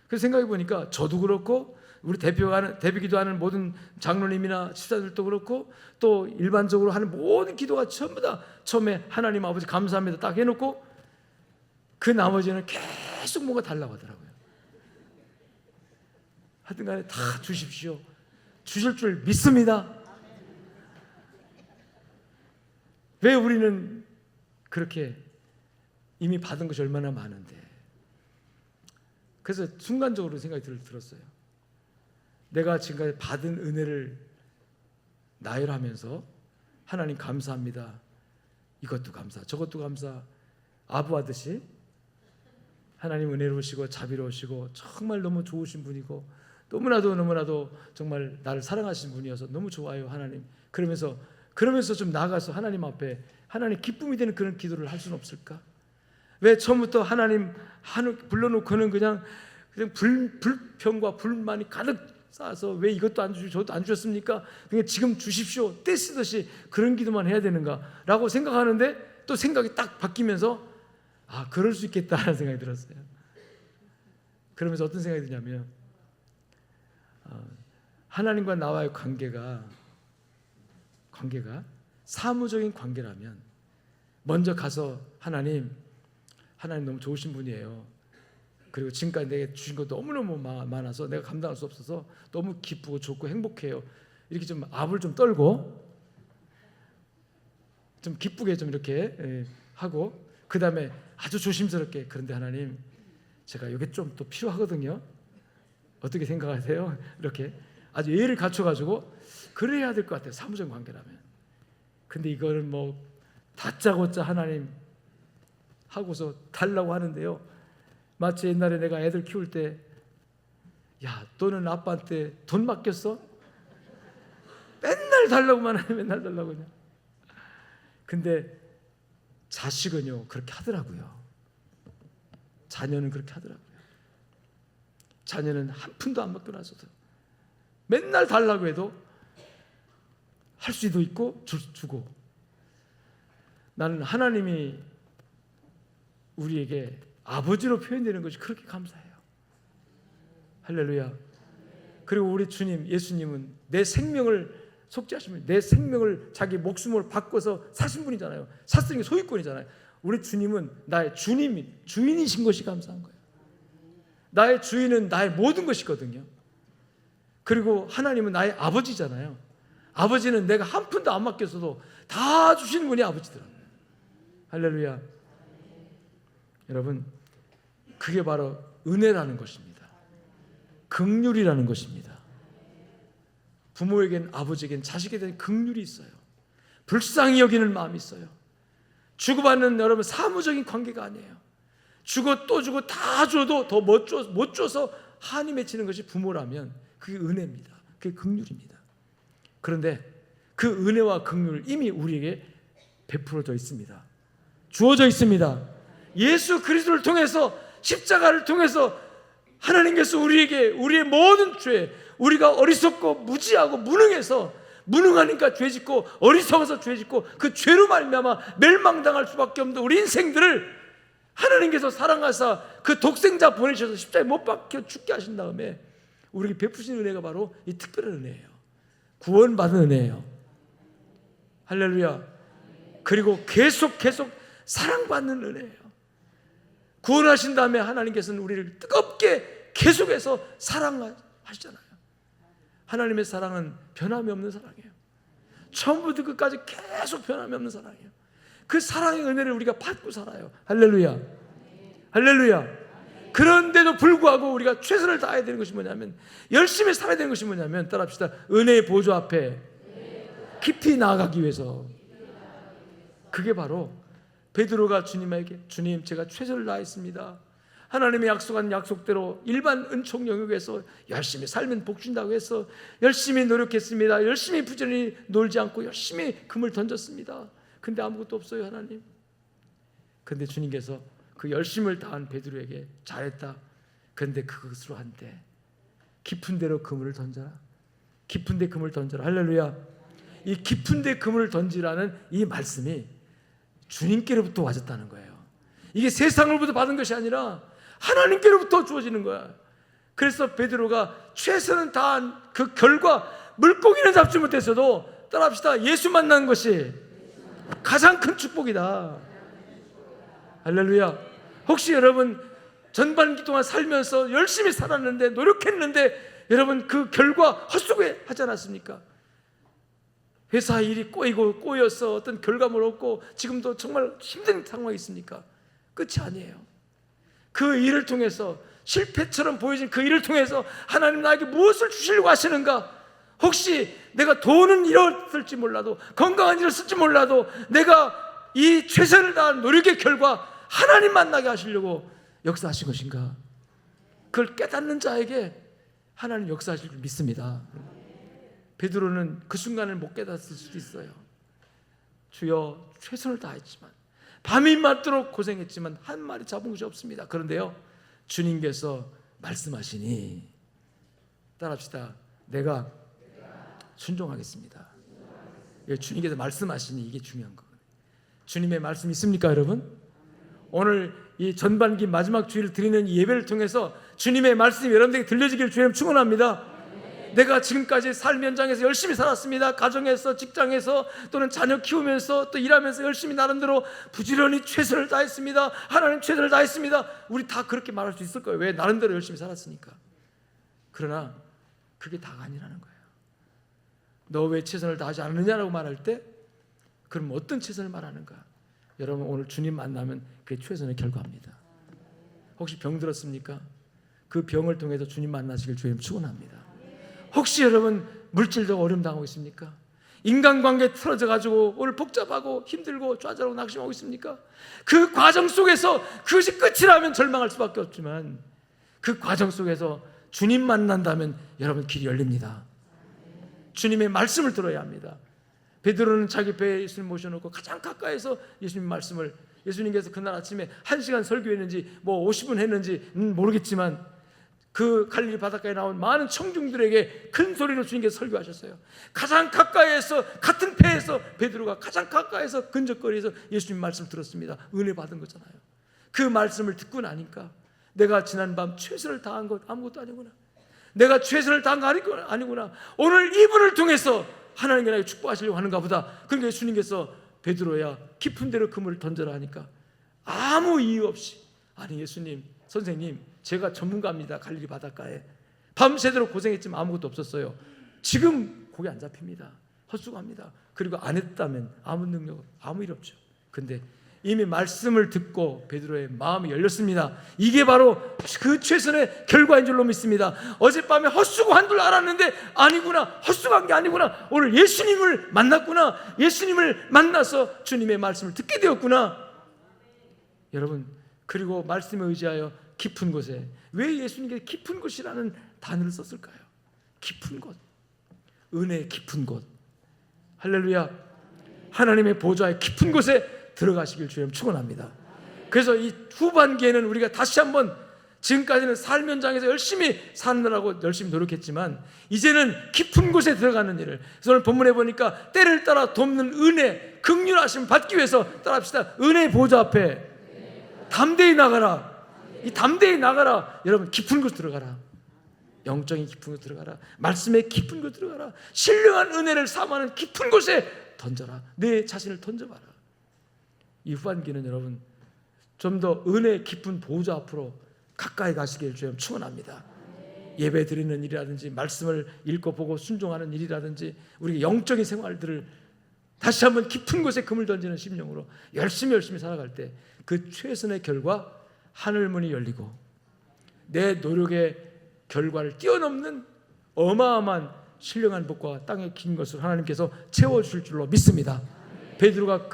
그래서 생각해 보니까 저도 그렇고 우리 대표 기도하는 모든 장로님이나 집사들도 그렇고 또 일반적으로 하는 모든 기도가 전부 다 처음에 하나님 아버지 감사합니다 딱 해놓고 그 나머지는 계속 뭔가 달라고 하더라고요. 하여튼 간에 다 주십시오. 주실 줄 믿습니다. 왜 우리는 그렇게 이미 받은 것이 얼마나 많은데. 그래서 순간적으로 생각이 들었어요. 내가 지금까지 받은 은혜를 나열하면서 하나님 감사합니다. 이것도 감사, 저것도 감사, 아부하듯이 하나님 은혜로우시고 자비로우시고 정말 너무 좋으신 분이고 너무나도 정말 나를 사랑하신 분이어서 너무 좋아요 하나님. 그러면서 좀 나가서 하나님 앞에 하나님 기쁨이 되는 그런 기도를 할 수는 없을까? 왜 처음부터 하나님 불러놓고는 그냥 불평과 불만이 가득 쌓아서 왜 이것도 안 주시고 저것도 안 주셨습니까? 그냥 지금 주십시오 떼쓰듯이 그런 기도만 해야 되는가라고 생각하는데 또 생각이 딱 바뀌면서 아 그럴 수 있겠다라는 생각이 들었어요. 그러면서 어떤 생각이 드냐면 하나님과 나와의 관계가 사무적인 관계라면 먼저 가서 하나님 너무 좋으신 분이에요. 그리고 지금까지 내게 주신 거 너무너무 많아서 내가 감당할 수 없어서 너무 기쁘고 좋고 행복해요. 이렇게 좀 압을 좀 떨고 좀 기쁘게 좀 이렇게 하고 그 다음에 아주 조심스럽게 그런데 하나님 제가 이게 좀 또 필요하거든요. 어떻게 생각하세요? 이렇게 아주 예의를 갖춰가지고 그래야 될 것 같아요. 사무적 관계라면. 근데 이거는 뭐 다짜고짜 하나님 하고서 달라고 하는데요. 마치 옛날에 내가 애들 키울 때 야 너는 아빠한테 돈 맡겼어? 맨날 달라고만 하네. 맨날 달라고 그냥. 근데 자식은요 그렇게 하더라고요. 자녀는 그렇게 하더라고요. 자녀는 한 푼도 안 맡겨놔서도 맨날 달라고 해도 할 수도 있고 주고. 나는 하나님이 우리에게 아버지로 표현되는 것이 그렇게 감사해요. 할렐루야. 그리고 우리 주님 예수님은 내 생명을 속죄하시면 내 생명을 자기 목숨을 바꿔서 사신 분이잖아요. 샀으니 소유권이잖아요. 우리 주님은 나의 주인이신 것이 감사한 거예요. 나의 주인은 나의 모든 것이거든요. 그리고 하나님은 나의 아버지잖아요. 아버지는 내가 한 푼도 안 맡겼어도 다 주시는 분이 아버지더라고요. 할렐루야. 여러분 그게 바로 은혜라는 것입니다. 긍휼이라는 것입니다. 부모에겐 아버지에겐 자식에 대한 긍휼이 있어요. 불쌍히 여기는 마음이 있어요. 주고받는 여러분 사무적인 관계가 아니에요. 주고 또 주고 다 줘도 더 못 줘서 한이 맺히는 것이 부모라면 그게 은혜입니다. 그게 긍휼입니다. 그런데 그 은혜와 긍휼 이미 우리에게 베풀어져 있습니다. 주어져 있습니다. 예수 그리스도를 통해서 십자가를 통해서 하나님께서 우리에게 우리의 모든 죄 우리가 어리석고 무지하고 무능해서 무능하니까 죄짓고 어리석어서 죄짓고 그 죄로 말미암아 멸망당할 수밖에 없는 우리 인생들을 하나님께서 사랑하사 그 독생자 보내셔서 십자가에 못 박혀 죽게 하신 다음에 우리에게 베푸신 은혜가 바로 이 특별한 은혜예요. 구원받은 은혜예요. 할렐루야. 그리고 계속 사랑받는 은혜예요. 구원하신 다음에 하나님께서는 우리를 뜨겁게 계속해서 사랑하시잖아요. 하나님의 사랑은 변함이 없는 사랑이에요. 처음부터 끝까지 계속 변함이 없는 사랑이에요. 그 사랑의 은혜를 우리가 받고 살아요. 할렐루야. 할렐루야. 그런데도 불구하고 우리가 최선을 다해야 되는 것이 뭐냐면, 열심히 살아야 되는 것이 뭐냐면, 따라합시다. 은혜의 보좌 앞에 깊이 나아가기 위해서. 그게 바로 베드로가 주님에게, 주님 제가 최선을 다했습니다. 하나님의 약속한 약속대로 일반 은총 영역에서 열심히 살면 복 준다고 해서 열심히 노력했습니다. 열심히 부지런히 놀지 않고 열심히 금을 던졌습니다. 근데 아무것도 없어요, 하나님. 근데 주님께서 그 열심을 다한 베드로에게 잘했다. 그런데 그것으로 한데 깊은 데로 그물을 던져라. 깊은 데 그물을 던져라. 할렐루야. 이 깊은 데 그물을 던지라는 이 말씀이 주님께로부터 와졌다는 거예요. 이게 세상으로부터 받은 것이 아니라 하나님께로부터 주어지는 거야. 그래서 베드로가 최선을 다한 그 결과, 물고기는 잡지 못했어도 따라합시다. 예수 만난 것이 가장 큰 축복이다. 할렐루야. 혹시 여러분 전반기 동안 살면서 열심히 살았는데, 노력했는데 여러분 그 결과 헛수고 하지 않았습니까? 회사 일이 꼬여서 어떤 결과물 없고 지금도 정말 힘든 상황이 있습니까? 끝이 아니에요. 그 일을 통해서, 실패처럼 보여진 그 일을 통해서 하나님 나에게 무엇을 주시려고 하시는가? 혹시 내가 돈은 잃었을지 몰라도, 건강은 잃었을지 몰라도 내가 이 최선을 다한 노력의 결과 하나님 만나게 하시려고 역사하신 것인가? 그걸 깨닫는 자에게 하나님 역사하실 줄 믿습니다. 베드로는 그 순간을 못 깨닫을 수도 있어요. 주여, 최선을 다했지만, 밤이 맞도록 고생했지만 한 마리 잡은 것이 없습니다. 그런데요, 주님께서 말씀하시니, 따라합시다. 내가 순종하겠습니다. 주님께서 말씀하시니, 이게 중요한 거예요. 주님의 말씀 있습니까, 여러분? 오늘 이 전반기 마지막 주일을 드리는 이 예배를 통해서 주님의 말씀이 여러분들에게 들려지기를 주님 축원합니다. 내가 지금까지 삶 현장에서 열심히 살았습니다. 가정에서, 직장에서, 또는 자녀 키우면서, 또 일하면서 열심히 나름대로 부지런히 최선을 다했습니다. 하나님 최선을 다했습니다. 우리 다 그렇게 말할 수 있을 거예요. 왜? 나름대로 열심히 살았으니까. 그러나 그게 다가 아니라는 거예요. 너 왜 최선을 다하지 않느냐라고 말할 때, 그럼 어떤 최선을 말하는가? 여러분 오늘 주님 만나면 그게 최선의 결과입니다. 혹시 병 들었습니까? 그 병을 통해서 주님 만나시길 주님 축원합니다. 혹시 여러분 물질적 어려움 당하고 있습니까? 인간관계 틀어져 가지고 오늘 복잡하고 힘들고 좌절하고 낙심하고 있습니까? 그 과정 속에서 그것이 끝이라면 절망할 수밖에 없지만, 그 과정 속에서 주님 만난다면 여러분 길이 열립니다. 주님의 말씀을 들어야 합니다. 베드로는 자기 배에 예수님 모셔놓고 가장 가까이서 예수님 말씀을, 예수님께서 그날 아침에 1시간 설교했는지 뭐 50분 했는지 모르겠지만 그 갈릴리 바닷가에 나온 많은 청중들에게 큰 소리로 주님께서 설교하셨어요. 가장 가까이에서, 같은 배에서 베드로가 가장 가까이에서 근적거리에서 예수님 말씀 들었습니다. 은혜 받은 거잖아요. 그 말씀을 듣고 나니까 내가 지난밤 최선을 다한 것 아무것도 아니구나. 내가 최선을 다한 거 아니구나. 오늘 이분을 통해서 하나님께 나에게 축복하시려고 하는가 보다. 그러니까 예수님께서 베드로야 깊은 데로 그물을 던져라 하니까 아무 이유 없이, 아니 예수님, 선생님, 제가 전문가입니다. 갈릴리 바닷가에 밤새도록 고생했지만 아무것도 없었어요. 지금 고기 안 잡힙니다. 헛수고합니다. 그리고 안 했다면 아무 능력, 아무 일 없죠. 근데 이미 말씀을 듣고 베드로의 마음이 열렸습니다. 이게 바로 그 최선의 결과인 줄로 믿습니다. 어젯밤에 헛수고한 줄 알았는데 아니구나, 헛수고한 게 아니구나. 오늘 예수님을 만났구나. 예수님을 만나서 주님의 말씀을 듣게 되었구나. 여러분, 그리고 말씀에 의지하여 깊은 곳에, 왜 예수님께서 깊은 곳이라는 단어를 썼을까요? 깊은 곳, 은혜의 깊은 곳. 할렐루야. 하나님의 보좌의 깊은 곳에 들어가시길 주님 축원합니다. 그래서 이 후반기에는 우리가 다시 한번, 지금까지는 삶 현장에서 열심히 사느라고 열심히 노력했지만 이제는 깊은 곳에 들어가는 일을, 그래서 오늘 본문에 보니까 때를 따라 돕는 은혜, 긍휼하심 받기 위해서 따라합시다. 은혜의 보좌 앞에 담대히 나가라. 이 담대히 나가라. 여러분 깊은 곳 들어가라. 영적인 깊은 곳 들어가라. 말씀의 깊은 곳 들어가라. 신령한 은혜를 사모하는 깊은 곳에 던져라. 내 자신을 던져봐라. 이 후반기는 여러분 좀 더 은혜 깊은 보좌 앞으로 가까이 가시길 주님 축원합니다. 예배 드리는 일이라든지 말씀을 읽고 보고 순종하는 일이라든지 우리 영적인 생활들을 다시 한번 깊은 곳에 금을 던지는 심령으로 열심히 살아갈 때 그 최선의 결과 하늘문이 열리고 내 노력의 결과를 뛰어넘는 어마어마한 신령한 복과 땅의 긴 것을 하나님께서 채워주실 줄로 믿습니다. 베드로가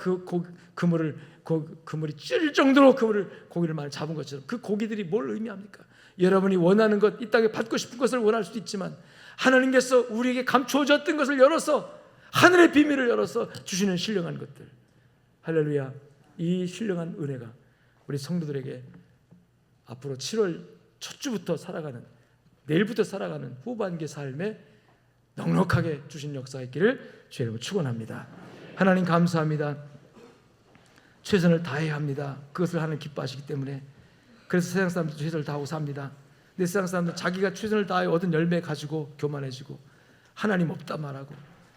그물이 찔 정도로 고기를 많이 잡은 것처럼 그 고기들이 뭘 의미합니까? 여러분이 원하는 것, 이 땅에 받고 싶은 것을 원할 수도 있지만 하나님께서 우리에게 감추어졌던 것을 열어서 하늘의 비밀을 열어서 주시는 신령한 것들. 할렐루야. 이 신령한 은혜가 우리 성도들에게 앞으로 7월 첫 주부터 살아가는, 내일부터 살아가는 후반기 삶에 넉넉하게 주신 역사가 있기를 주의 이름으로 축원합니다. 하나님 감사합니다. 최선을 다해야 합니다. 그것을 하나님 기뻐하시기 때문에. 그래서 세상 사람들도 최선을 다하고 삽니다. 근데 세상 사람들은 자기가 최선을 다하여 얻은 열매 가지고 교만해지고 하나님 없다 말하고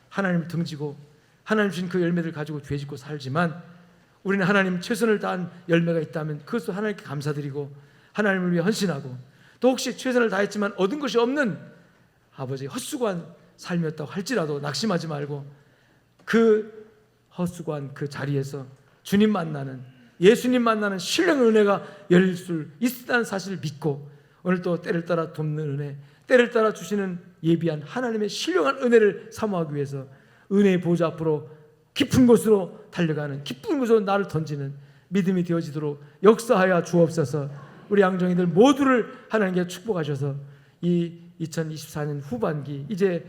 하나님을 등지고 하나님 주신 그 열매들 가지고 죄 짓고 살지만 우리는 하나님 최선을 다한 열매가 있다면 그것도 하나님께 감사드리고 하나님을 위해 헌신하고 또 혹시 최선을 다했지만 얻은 것이 없는 아버지 헛수고한 삶이었다고 할지라도 낙심하지 말고 그 헛수고한 그 자리에서 주님 만나는, 예수님 만나는 신령한 은혜가 열릴 수 있다는 사실을 믿고 오늘 또 때를 따라 돕는 은혜, 때를 따라 주시는 예비한 하나님의 신령한 은혜를 사모하기 위해서 은혜의 보좌 앞으로 깊은 곳으로 달려가는, 깊은 곳으로 나를 던지는 믿음이 되어지도록 역사하여 주옵소서. 우리 양정이들 모두를 하나님께 축복하셔서 이 2024년 후반기 이제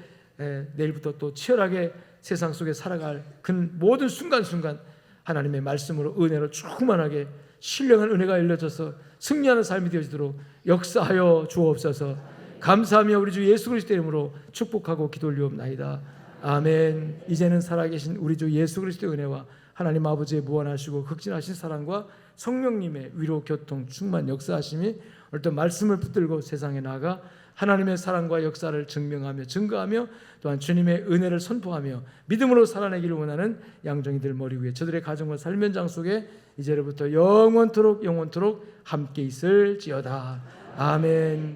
내일부터 또 치열하게 세상 속에 살아갈 그 모든 순간순간 하나님의 말씀으로 은혜로 충만하게 신령한 은혜가 열려져서 승리하는 삶이 되어지도록 역사하여 주옵소서. 감사하며 우리 주 예수 그리스도 이름으로 축복하고 기도 올리옵나이다. 아멘. 이제는 살아계신 우리 주 예수 그리스도의 은혜와 하나님 아버지의 무한하시고 극진하신 사랑과 성령님의 위로 교통 충만 역사하심이 오늘 또 말씀을 붙들고 세상에 나가 하나님의 사랑과 역사를 증명하며 증거하며 또한 주님의 은혜를 선포하며 믿음으로 살아내기를 원하는 양정이들 머리 위에 저들의 가정과 삶 현장 속에 이제로부터 영원토록 함께 있을지어다. 아멘.